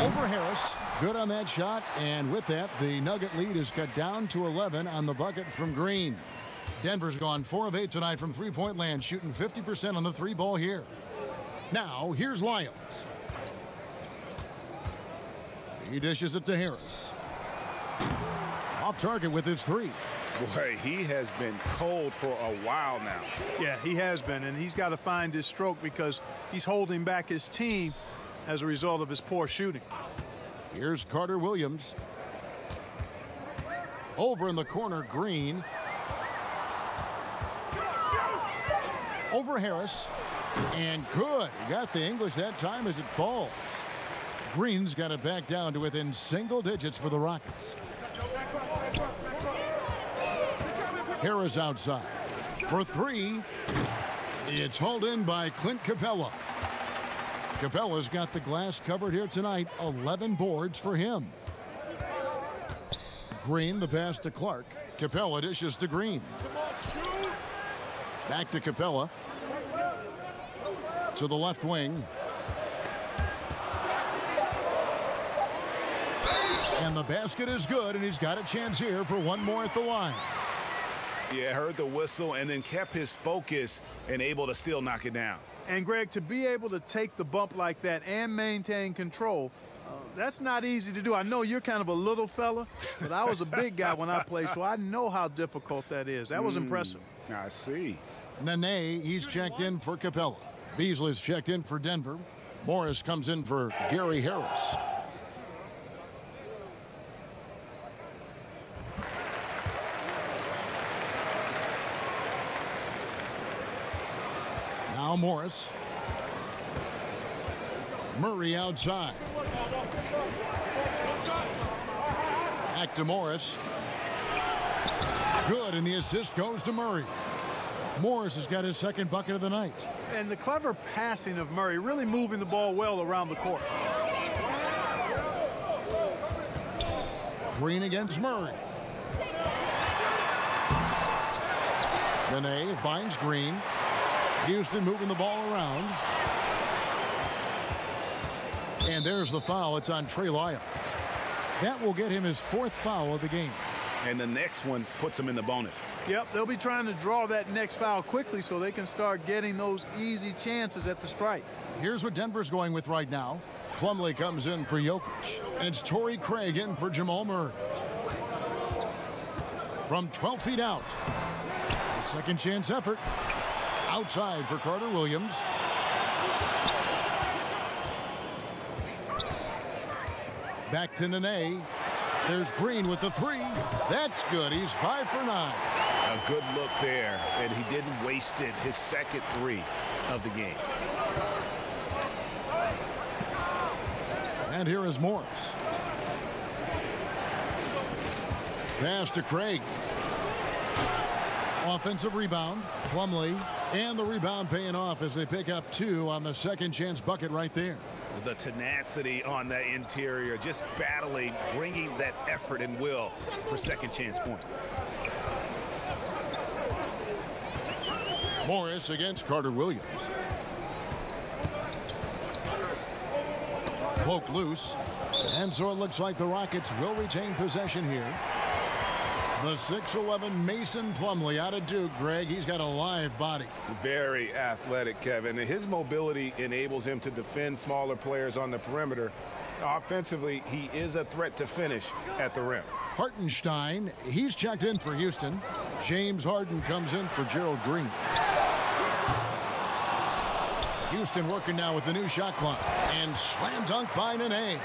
Over Harris. Good on that shot. And with that, the Nugget lead is cut down to 11 on the bucket from Green. Denver's gone 4 of 8 tonight from three-point land, shooting 50% on the 3-ball here. Now, here's Lyles. He dishes it to Harris. Off target with his three. Boy, he has been cold for a while now. Yeah, he has been, and he's got to find his stroke because he's holding back his team as a result of his poor shooting. Here's Carter Williams. Over in the corner, Green. Over Harris. And good. He got the English that time as it falls. Green's got it back down to within single digits for the Rockets. Harris outside for three. It's hauled in by Clint Capella. Capella's got the glass covered here tonight. 11 boards for him. Green, the pass to Clark. Capella dishes to Green. Back to Capella. To the left wing. And the basket is good, and he's got a chance here for one more at the line. Yeah, heard the whistle and then kept his focus and able to still knock it down. And, Greg, to be able to take the bump like that and maintain control, that's not easy to do. I know you're kind of a little fella, but I was a big guy when I played, so I know how difficult that is. That was impressive. I see. Nene, he's checked in for Capella. Beasley's checked in for Denver. Morris comes in for Gary Harris. Now Morris. Murray outside. Back to Morris. Good, and the assist goes to Murray. Morris has got his second bucket of the night. And the clever passing of Murray, really moving the ball well around the court. Green against Murray. Nene finds Green. Houston moving the ball around. And there's the foul. It's on Trey Lyles. That will get him his fourth foul of the game. And the next one puts him in the bonus. Yep, they'll be trying to draw that next foul quickly so they can start getting those easy chances at the strike. Here's what Denver's going with right now. Plumlee comes in for Jokic. And it's Torrey Craig in for Jamal Murray. From 12 feet out. Second chance effort. Outside for Carter Williams. Back to Nene. There's Green with the three. That's good. He's 5 for 9. A good look there, and he didn't waste it. His second three of the game. And here is Morris. Pass to Craig. Offensive rebound. Plumlee. And the rebound paying off as they pick up 2 on the second chance bucket right there. The tenacity on that interior, just battling, bringing that effort and will for second chance points. Morris against Carter Williams. Poke loose. And so it looks like the Rockets will retain possession here. The 6'11" Mason Plumlee out of Duke, Greg. He's got a live body. Very athletic, Kevin. And his mobility enables him to defend smaller players on the perimeter. Offensively, he is a threat to finish at the rim. Hartenstein, he's checked in for Houston. James Harden comes in for Gerald Green. Houston working now with the new shot clock. And slam dunk by Nene.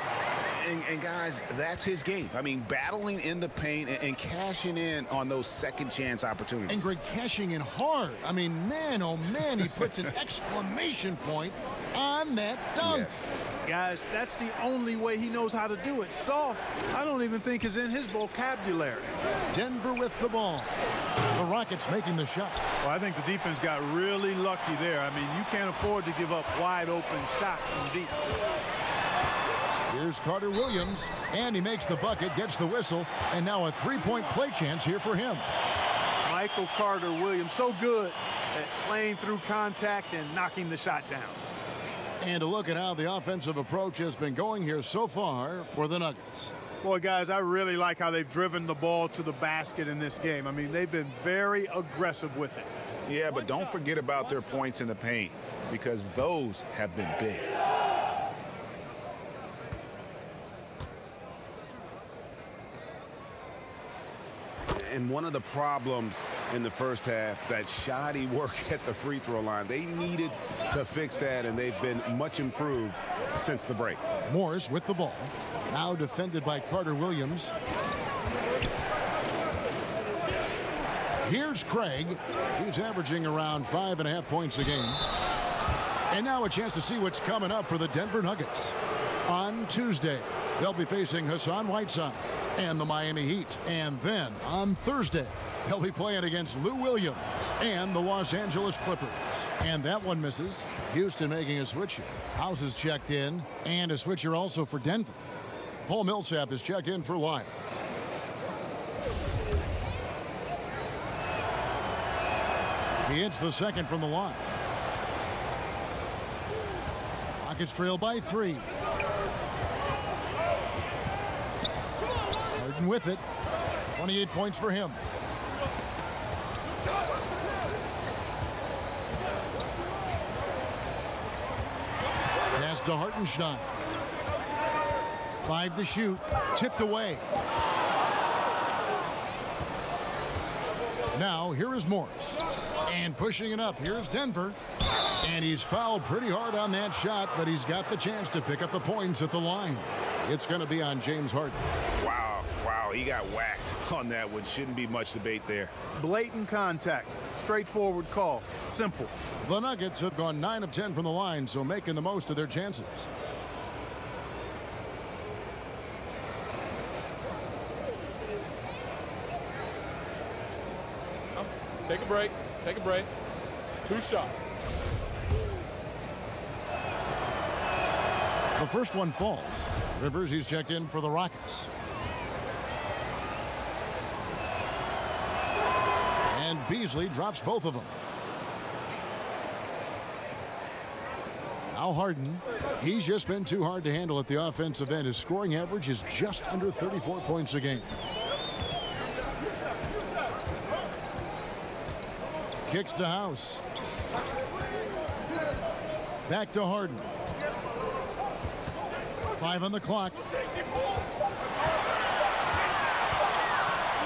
And guys, that's his game. I mean, battling in the paint and cashing in on those second chance opportunities. And Greg, cashing in hard. I mean, man, oh man, he puts an exclamation point on that dunk. Yes. Guys, that's the only way he knows how to do it. Soft, I don't even think is in his vocabulary. Denver with the ball. The Rockets making the shot. Well, I think the defense got really lucky there. I mean, you can't afford to give up wide open shots from deep. Here's Carter Williams, and he makes the bucket, gets the whistle, and now a three-point play chance here for him. Michael Carter Williams, so good at playing through contact and knocking the shot down. And a look at how the offensive approach has been going here so far for the Nuggets. Boy, guys, I really like how they've driven the ball to the basket in this game. I mean, they've been very aggressive with it. Yeah, but don't forget about their points in the paint, because those have been big. And one of the problems in the first half, that shoddy work at the free throw line. They needed to fix that, and they've been much improved since the break. Morris with the ball. Now defended by Carter Williams. Here's Craig. He's averaging around 5.5 points a game. And now a chance to see what's coming up for the Denver Nuggets. On Tuesday, they'll be facing Hassan Whiteside and the Miami Heat. And then on Thursday, they'll be playing against Lou Williams and the Los Angeles Clippers. And that one misses. Houston making a switch here. House is checked in, and a switcher also for Denver. Paul Millsap is checked in for Lyons. He hits the second from the line. Rockets trail by 3. Harden with it. 28 points for him. Pass to Hartenstein. 5 to shoot. Tipped away. Now here is Morris. And pushing it up. Here's Denver. And he's fouled pretty hard on that shot, but he's got the chance to pick up the points at the line. It's going to be on James Harden. Wow, he got whacked on that one. Shouldn't be much debate there. Blatant contact. Straightforward call. Simple. The Nuggets have gone 9 of 10 from the line, so making the most of their chances. Take a break. Take a break. 2 shots. The first one falls. Rivers, he's checked in for the Rockets. And Beasley drops both of them. Now Harden. He's just been too hard to handle at the offensive end. His scoring average is just under 34 points a game. Kicks to House. Back to Harden. 5 on the clock.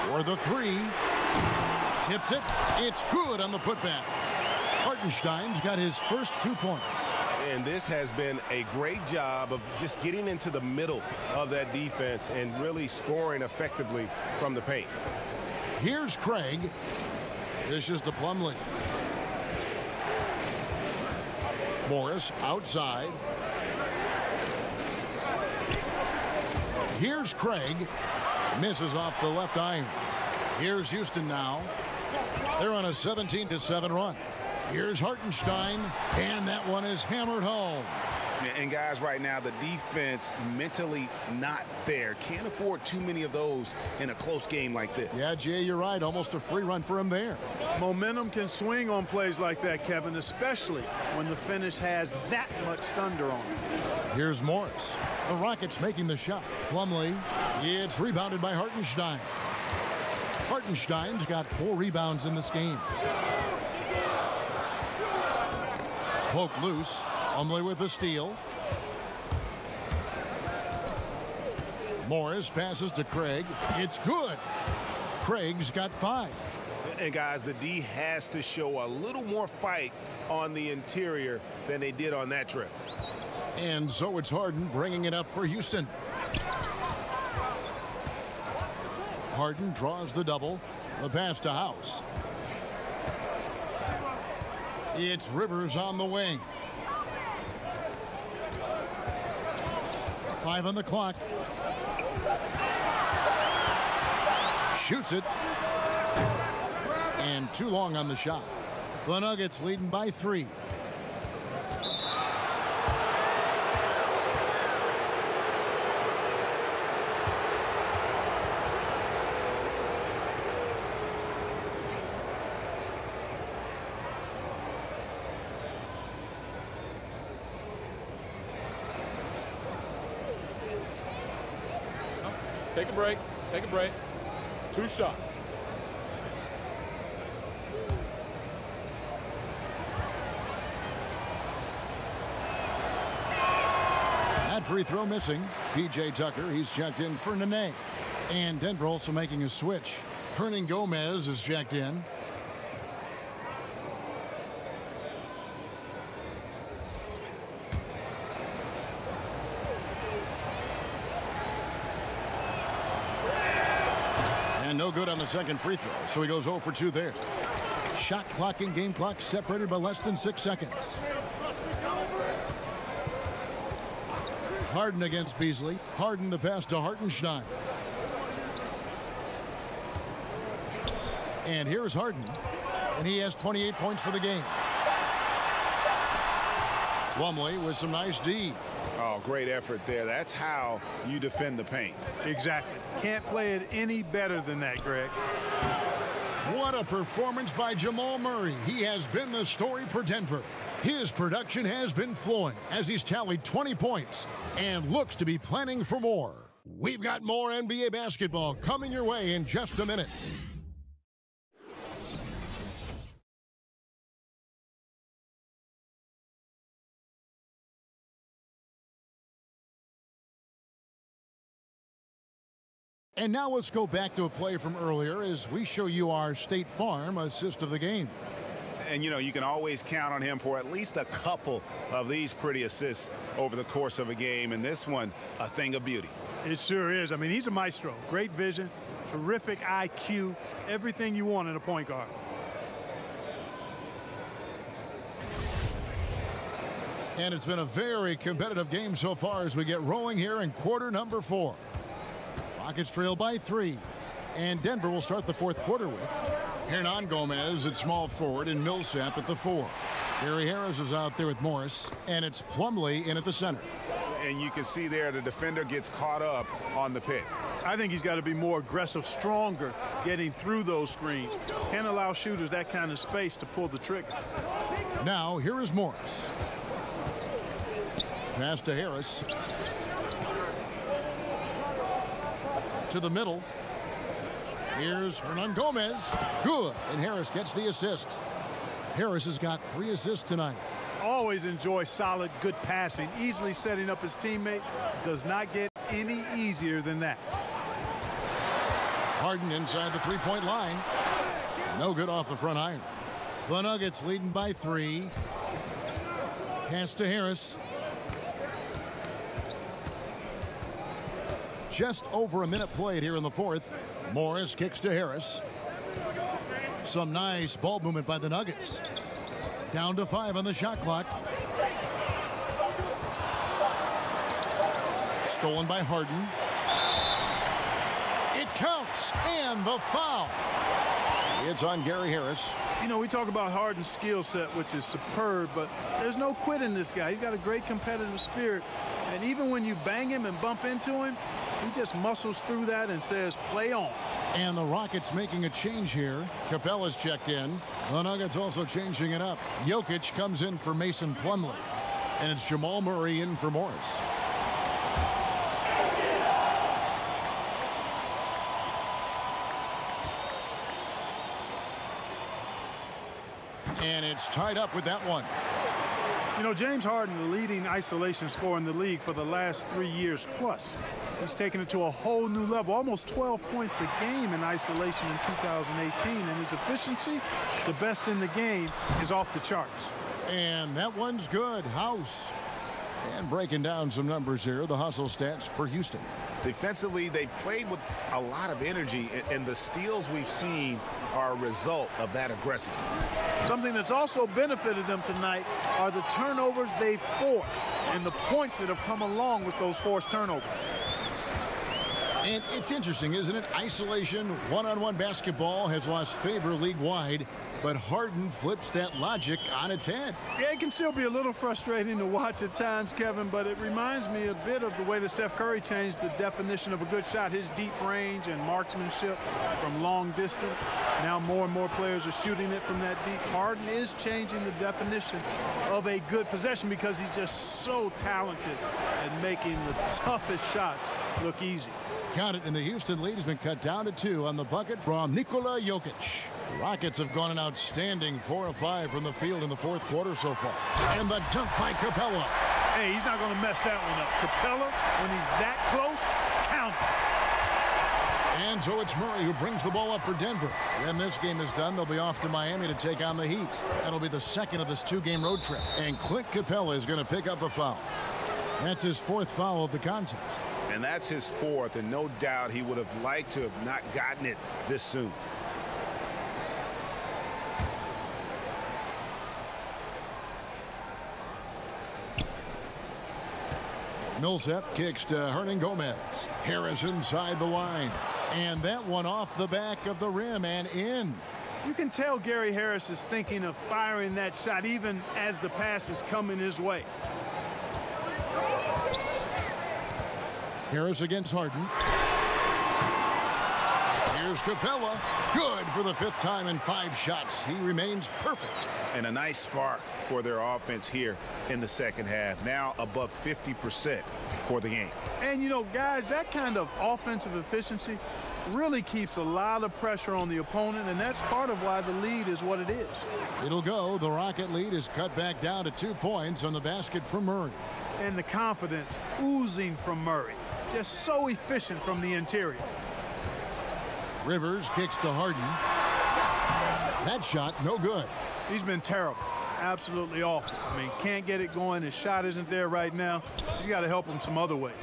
For the 3. Tips it. It's good on the putback. Hartenstein's got his first 2 points. And this has been a great job of just getting into the middle of that defense and really scoring effectively from the paint. Here's Craig. Dishes to Plumlee. Morris outside. Here's Craig. Misses off the left iron. Here's Houston now. They're on a 17-7 run. Here's Hartenstein, and that one is hammered home. And guys, right now, the defense mentally not there. Can't afford too many of those in a close game like this. Yeah, Jay, you're right. Almost a free run for him there. Momentum can swing on plays like that, Kevin, especially when the finish has that much thunder on it. Here's Morris. The Rockets making the shot. Plumlee. It's rebounded by Hartenstein. Hartenstein's got 4 rebounds in this game. Poked loose. Plumlee with the steal. Morris passes to Craig. It's good. Craig's got 5. And guys, the D has to show a little more fight on the interior than they did on that trip. And so it's Harden bringing it up for Houston. Harden draws the double. The pass to House. It's Rivers on the wing. 5 on the clock. Shoots it. And too long on the shot. The Nuggets leading by 3. Take a break. Take a break. 2 shots. That free throw missing. P.J. Tucker, he's checked in for Nene. And Denver also making a switch. Hernangomez is checked in. And no good on the second free throw, so he goes 0 for 2 there. Shot clock and game clock separated by less than 6 seconds. Harden against Beasley. Harden the pass to Hartenstein. And here's Harden. And he has 28 points for the game. Plumlee with some nice D. Oh, great effort there. That's how you defend the paint. Exactly. Can't play it any better than that, Greg. What a performance by Jamal Murray. He has been the story for Denver. His production has been flowing as he's tallied 20 points and looks to be planning for more. We've got more NBA basketball coming your way in just a minute. And now let's go back to a play from earlier as we show you our State Farm assist of the game. And, you know, you can always count on him for at least a couple of these pretty assists over the course of a game. And this one, a thing of beauty. It sure is. I mean, he's a maestro. Great vision, terrific IQ, everything you want in a point guard. And it's been a very competitive game so far as we get rolling here in quarter number 4. Rockets trail by 3. And Denver will start the fourth quarter with Hernangomez at small forward and Millsap at the 4. Gary Harris is out there with Morris, and it's Plumlee in at the center. And you can see there the defender gets caught up on the pick. I think he's got to be more aggressive, stronger, getting through those screens. Can't allow shooters that kind of space to pull the trigger. Now, here is Morris. Pass to Harris. To the middle. Here's Hernangomez. Good. And Harris gets the assist. Harris has got 3 assists tonight. Always enjoy solid, good passing. Easily setting up his teammate. Does not get any easier than that. Harden inside the three-point line. No good off the front iron. The Nuggets leading by 3. Pass to Harris. Just over a minute played here in the fourth. Morris kicks to Harris. Some nice ball movement by the Nuggets. Down to 5 on the shot clock. Stolen by Harden. It counts, and the foul. It's on Gary Harris. You know, we talk about Harden's skill set, which is superb, but there's no quit in this guy. He's got a great competitive spirit. And even when you bang him and bump into him, he just muscles through that and says, play on. And the Rockets making a change here. Capella's checked in. The Nuggets also changing it up. Jokic comes in for Mason Plumlee. And it's Jamal Murray in for Morris. And it's tied up with that one. You know, James Harden, the leading isolation scorer in the league for the last 3 years plus. He's taken it to a whole new level, almost 12 points a game in isolation in 2018. And his efficiency, the best in the game, is off the charts. And that one's good. House. And breaking down some numbers here, the hustle stats for Houston. Defensively, they played with a lot of energy, and the steals we've seen are a result of that aggressiveness. Something that's also benefited them tonight are the turnovers they've forced and the points that have come along with those forced turnovers. And it's interesting, isn't it? Isolation, one-on-one basketball has lost favor league-wide, but Harden flips that logic on its head. Yeah, it can still be a little frustrating to watch at times, Kevin, but it reminds me a bit of the way that Steph Curry changed the definition of a good shot, his deep range and marksmanship from long distance. Now more and more players are shooting it from that deep. Harden is changing the definition of a good possession because he's just so talented at making the toughest shots look easy. Count it, and the Houston lead has been cut down to 2 on the bucket from Nikola Jokic. The Rockets have gone an outstanding 4 of 5 from the field in the fourth quarter so far. And the dunk by Capella. Hey, he's not going to mess that one up. Capella, when he's that close, count And so it's Murray who brings the ball up for Denver. When this game is done, they'll be off to Miami to take on the Heat. That'll be the second of this two-game road trip. And Clint Capella is going to pick up a foul. That's his fourth foul of the contest. And that's his fourth, and no doubt he would have liked to have not gotten it this soon. Millsap kicks to Hernangomez. Harris inside the line. And that one off the back of the rim and in. You can tell Gary Harris is thinking of firing that shot even as the pass is coming his way. Harris against Harden. Here's Capella. Good for the fifth time in 5 shots. He remains perfect. And a nice spark for their offense here in the second half. Now above 50% for the game. And, you know, guys, that kind of offensive efficiency really keeps a lot of pressure on the opponent, and that's part of why the lead is what it is. It'll go. The Rocket lead is cut back down to 2 points on the basket from Murray. And the confidence oozing from Murray. Just so efficient from the interior. Rivers kicks to Harden. That shot, no good. He's been terrible. Absolutely awful. I mean, can't get it going. His shot isn't there right now. He's got to help him some other ways.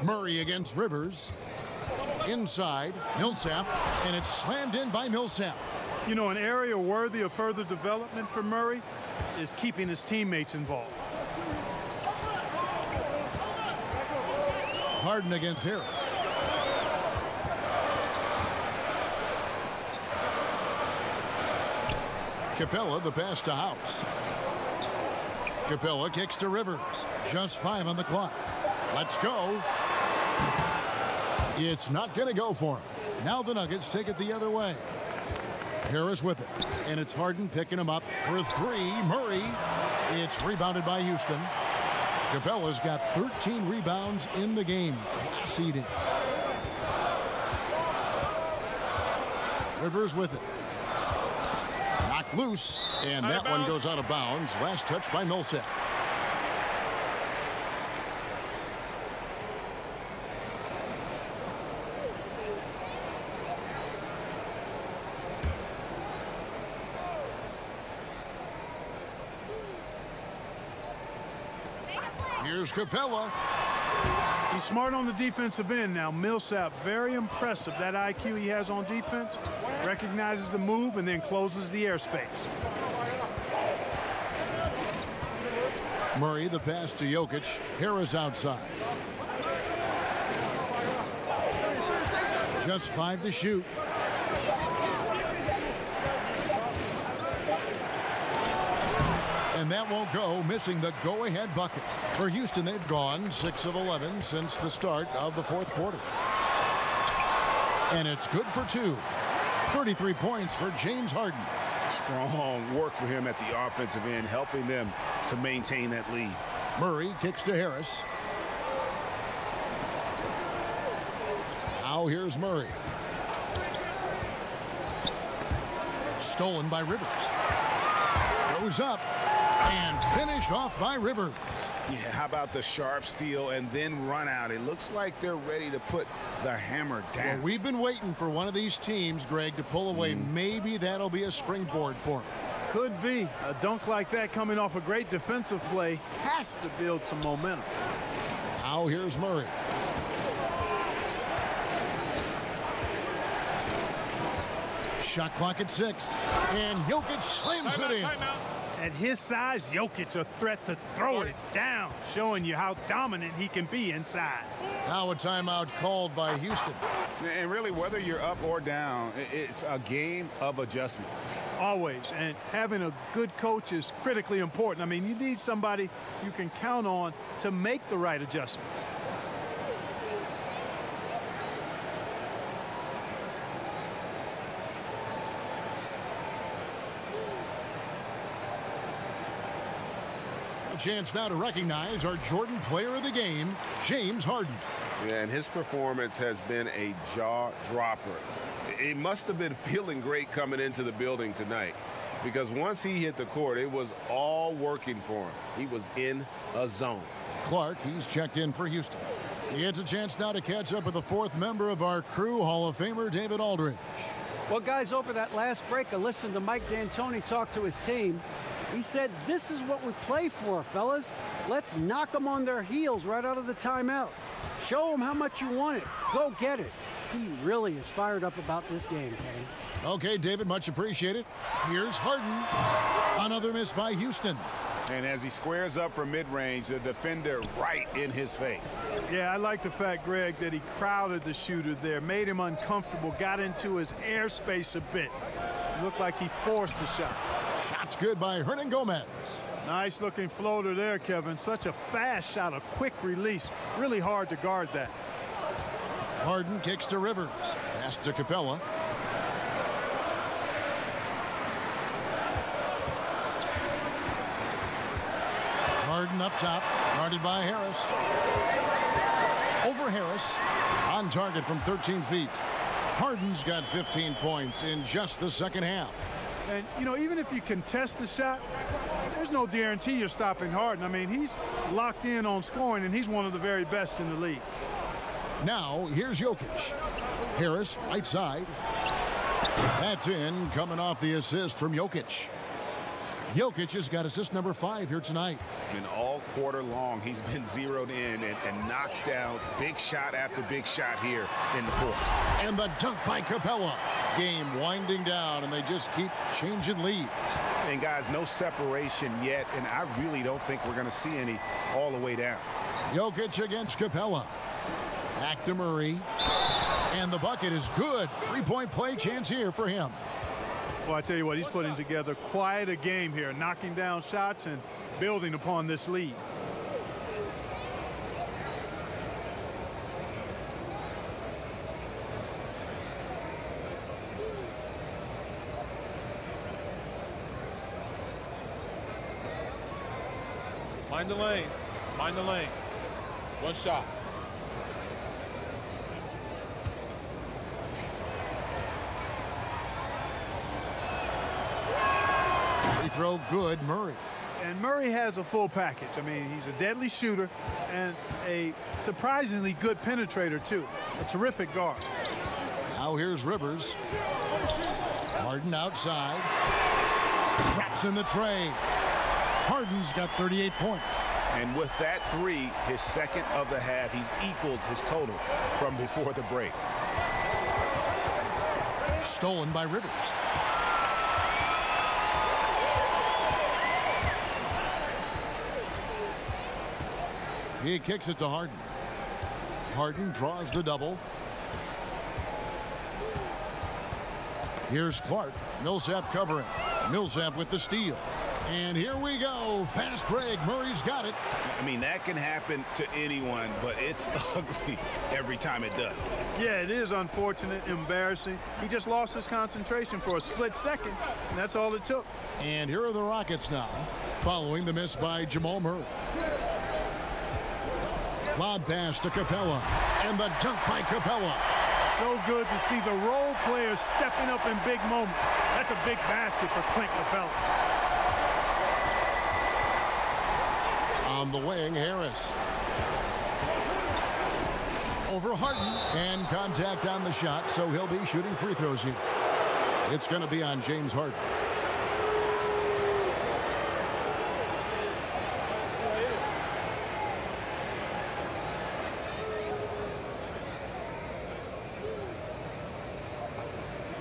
Murray against Rivers. Inside, Millsap, and it's slammed in by Millsap. You know, an area worthy of further development for Murray is keeping his teammates involved. Harden against Harris. Capella, the pass to House. Capella kicks to Rivers. Just 5 on the clock. Let's go. It's not going to go for him. Now the Nuggets take it the other way. Harris with it. And it's Harden picking him up for 3. Murray. It's rebounded by Houston. Capella's got 13 rebounds in the game. Class eating. Rivers with it. Knocked loose. And that one goes out of bounds. Last touch by Millsap. Here's Capella. He's smart on the defensive end now. Millsap, very impressive. That IQ he has on defense. Recognizes the move and then closes the airspace. Murray, the pass to Jokic. Harris outside. Just 5 to shoot. And that won't go, missing the go-ahead bucket. For Houston, they've gone 6 of 11 since the start of the 4th quarter. And it's good for 2. 33 points for James Harden. Strong work for him at the offensive end, helping them to maintain that lead. Murray kicks to Harris. Now here's Murray. Stolen by Rivers. Goes up. And finished off by Rivers. Yeah, how about the sharp steal and then run out? It looks like they're ready to put the hammer down. Well, we've been waiting for one of these teams, Greg, to pull away. Maybe that'll be a springboard for him. Could be. A dunk like that coming off a great defensive play has to build some momentum. Now here's Murray. Shot clock at 6. And Jokic slams it in. At his size, Jokic a threat to throw it down, showing you how dominant he can be inside. Now a timeout called by Houston. And really, whether you're up or down, it's a game of adjustments. Always. And having a good coach is critically important. I mean, you need somebody you can count on to make the right adjustment. A chance now to recognize our Jordan Player of the Game, James Harden. Yeah, and his performance has been a jaw-dropper. He must have been feeling great coming into the building tonight, because once he hit the court, it was all working for him. He was in a zone. Clark, he's checked in for Houston. He gets a chance now to catch up with the fourth member of our crew, Hall of Famer David Aldridge. Well, guys, over that last break, I listened to Mike D'Antoni talk to his team. He said, this is what we play for, fellas. Let's knock them on their heels right out of the timeout. Show them how much you want it. Go get it. He really is fired up about this game, Kenny. Okay, David, much appreciated. Here's Harden. Another miss by Houston. And as he squares up from mid-range, the defender right in his face. Yeah, I like the fact, Greg, that he crowded the shooter there, made him uncomfortable, got into his airspace a bit. Looked like he forced the shot. Shot's good by Hernangomez. Nice looking floater there, Kevin. Such a fast shot, a quick release. Really hard to guard that. Harden kicks to Rivers. Pass to Capella. Harden up top, guarded by Harris. Over Harris, on target from 13 feet. Harden's got 15 points in just the second half. And, you know, even if you contest the shot, there's no guarantee you're stopping Harden. I mean, he's locked in on scoring, and he's one of the very best in the league. Now, here's Jokic. Harris, right side. That's in, coming off the assist from Jokic. Jokic has got assist number 5 here tonight. And all quarter long, he's been zeroed in and knocks down big shot after big shot here in the fourth. And the dunk by Capella. Game winding down, and they just keep changing leads. And, guys, no separation yet, and I really don't think we're going to see any all the way down. Jokic against Capella. Back to Murray. And the bucket is good. 3-point play chance here for him. Well, I tell you what, he's putting together quite a game here, knocking down shots and building upon this lead. Mind the lanes. Mind the lanes. One shot. Free throw good, Murray. And Murray has a full package. I mean, he's a deadly shooter and a surprisingly good penetrator, too. A terrific guard. Now here's Rivers. Harden outside. Drops in the tray. Harden's got 38 points. And with that 3, his second of the half, he's equaled his total from before the break. Stolen by Rivers. He kicks it to Harden. Harden draws the double. Here's Clark. Millsap covering. Millsap with the steal. And here we go. Fast break. Murray's got it. I mean, that can happen to anyone, but it's ugly every time it does. Yeah, it is unfortunate, embarrassing. He just lost his concentration for a split second, and that's all it took. And here are the Rockets now, following the miss by Jamal Murray. Lob pass to Capella, and the dunk by Capella. So good to see the role players stepping up in big moments. That's a big basket for Clint Capella. On the wing, Harris. Over Harden, and contact on the shot, so he'll be shooting free throws here. It's going to be on James Harden.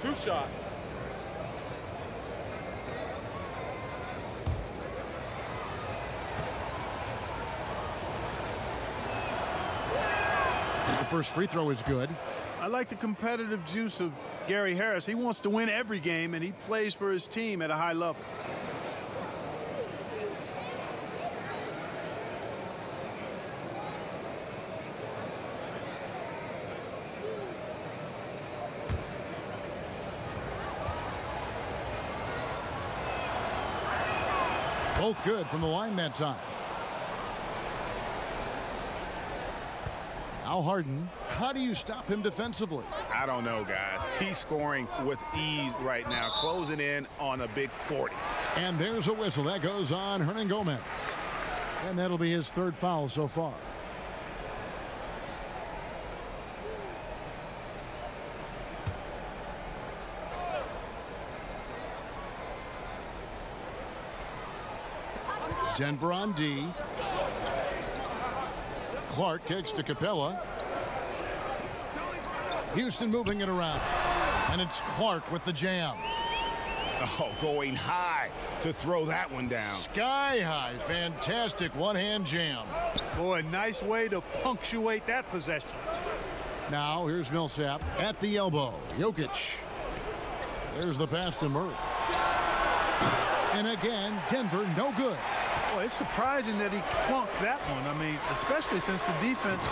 Two shots. The first free throw is good. I like the competitive juice of Gary Harris. He wants to win every game, and he plays for his team at a high level. Both good from the line that time. Now Harden. How do you stop him defensively? I don't know, guys. He's scoring with ease right now, closing in on a big 40. And there's a whistle. That goes on Hernangomez. And that'll be his third foul so far. Denver on D. Clark kicks to Capella. Houston moving it around. And it's Clark with the jam. Oh, going high to throw that one down. Sky high. Fantastic one-hand jam. Boy, nice way to punctuate that possession. Now, here's Millsap at the elbow. Jokic. There's the pass to Murray. And again, Denver no good. Boy, it's surprising that he clunked that one. I mean, especially since the defense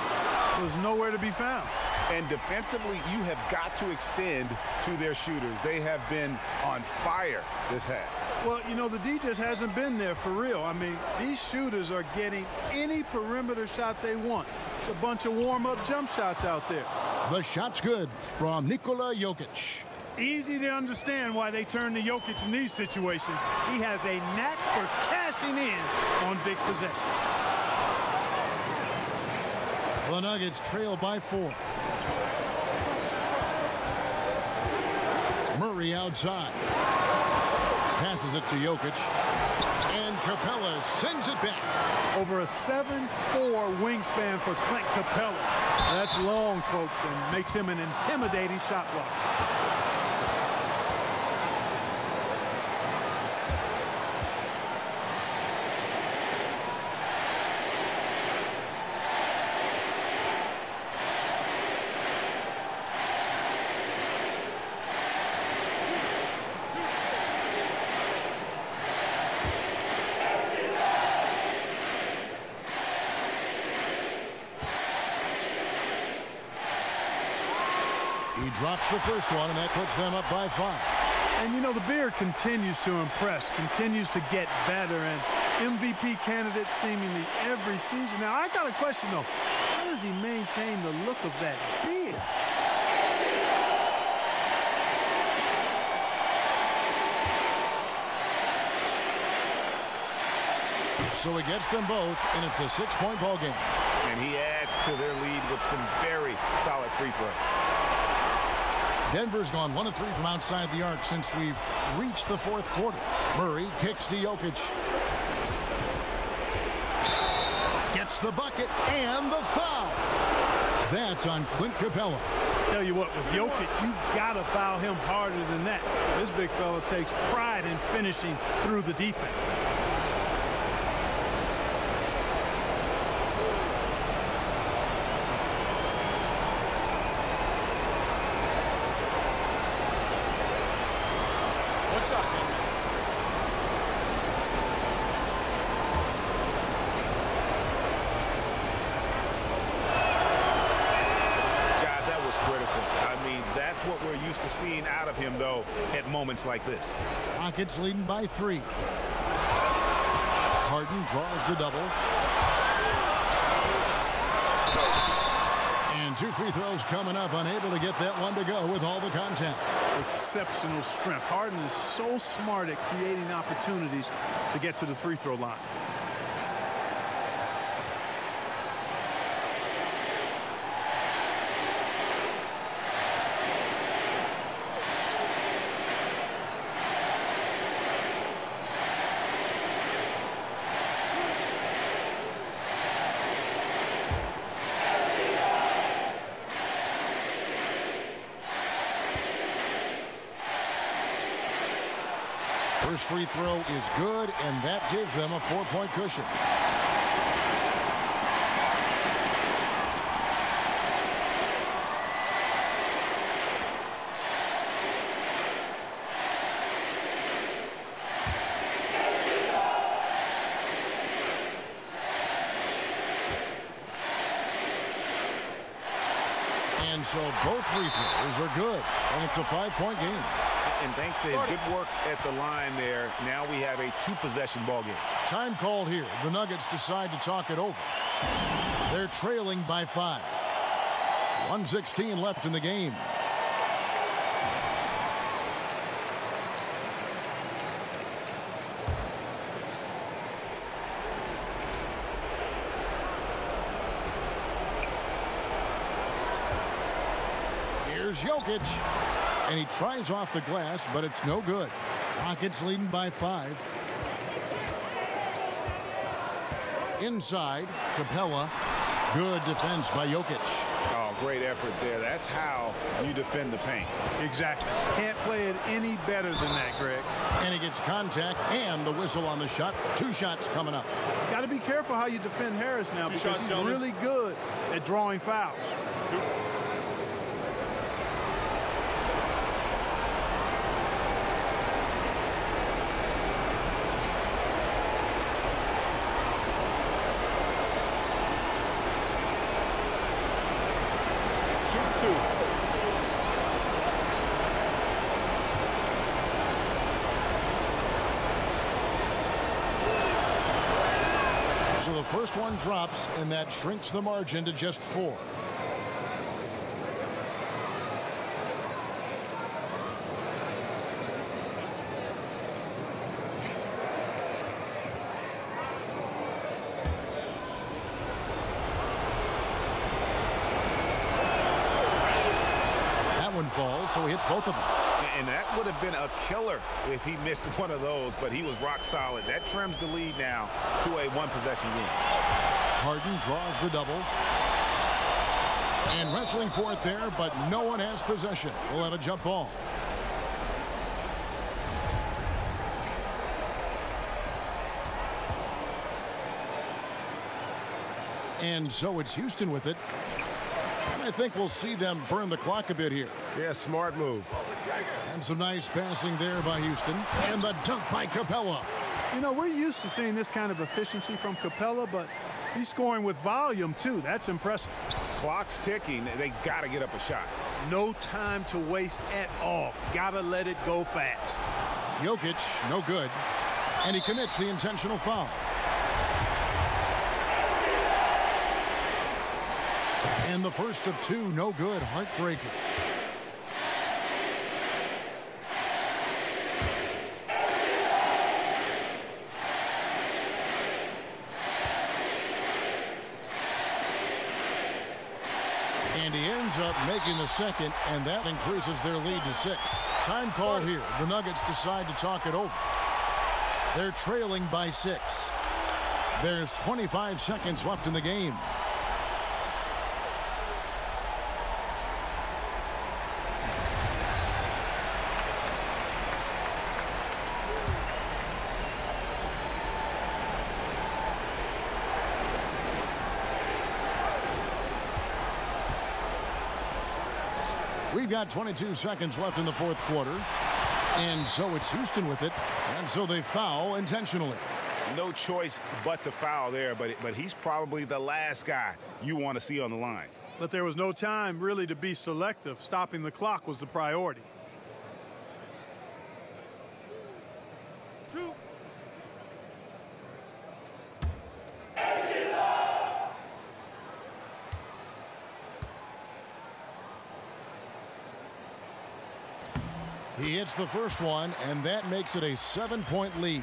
was nowhere to be found. And defensively, you have got to extend to their shooters. They have been on fire this half. Well, you know, the D just hasn't been there for real. I mean, these shooters are getting any perimeter shot they want. It's a bunch of warm-up jump shots out there. The shot's good from Nikola Jokic. Easy to understand why they turn to Jokic in these situations. He has a knack for cashing in on big possession. The Nuggets trail by 4. Murray outside. Passes it to Jokic. And Capella sends it back. Over a 7'4" wingspan for Clint Capella. That's long, folks, and makes him an intimidating shot blocker. He drops the first one, and that puts them up by 5. And, you know, the Beard continues to impress, continues to get better, and MVP candidate seemingly every season. Now, I got a question, though. How does he maintain the look of that beard? So he gets them both, and it's a 6-point ball game. And he adds to their lead with some very solid free throws. Denver's gone 1 of 3 from outside the arc since we've reached the 4th quarter. Murray kicks to Jokic. Gets the bucket and the foul. That's on Clint Capella. Tell you what, with Jokic, you've got to foul him harder than that. This big fella takes pride in finishing through the defense. Seeing out of him, though, at moments like this. Rockets leading by 3. Harden draws the double. And 2 free throws coming up, unable to get that one to go with all the contact. Exceptional strength. Harden is so smart at creating opportunities to get to the free throw line. First free throw is good, and that gives them a 4-point cushion. And so both free throws are good, and it's a 5-point game. And thanks to his good work at the line there, now we have a 2-possession ball game. Time called here. The Nuggets decide to talk it over. They're trailing by 5. 1:16 left in the game. Here's Jokic. And he tries off the glass, but it's no good. Rockets leading by 5. Inside, Capella. Good defense by Jokic. Oh, great effort there. That's how you defend the paint. Exactly. Can't play it any better than that, Greg. And he gets contact and the whistle on the shot. 2 shots coming up. Got to be careful how you defend Harris now because he's really good at drawing fouls. So the first one drops, and that shrinks the margin to just 4. That one falls, so he hits both of them. And that would have been a killer if he missed one of those, but he was rock solid. That trims the lead now to a 1-possession game. Harden draws the double. And wrestling for it there, but no one has possession. We'll have a jump ball. And so it's Houston with it. And I think we'll see them burn the clock a bit here. Yeah, smart move. And some nice passing there by Houston. And the dunk by Capella. You know, we're used to seeing this kind of efficiency from Capella, but he's scoring with volume, too. That's impressive. Clock's ticking. They got to get up a shot. No time to waste at all. Got to let it go fast. Jokic, no good. And he commits the intentional foul. And the first of 2, no good. Heartbreaker. And he ends up making the second, and that increases their lead to 6. Time call here. The Nuggets decide to talk it over. They're trailing by 6. There's 25 seconds left in the game. We've got 22 seconds left in the 4th quarter. And so it's Houston with it. And so they foul intentionally. No choice but to foul there, but he's probably the last guy you want to see on the line. But there was no time really to be selective. Stopping the clock was the priority. He hits the first one, and that makes it a 7-point lead.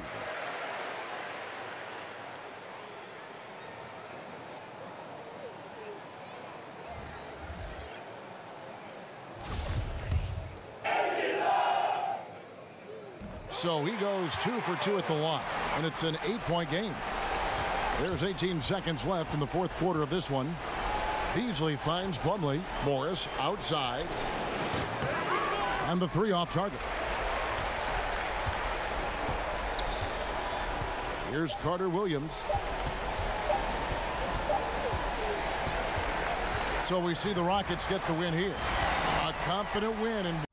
So he goes 2 for 2 at the line, and it's an 8-point game. There's 18 seconds left in the 4th quarter of this one. Beasley finds Plumlee. Morris outside. And the 3 off target. Here's Carter Williams. So we see the Rockets get the win here. A confident win in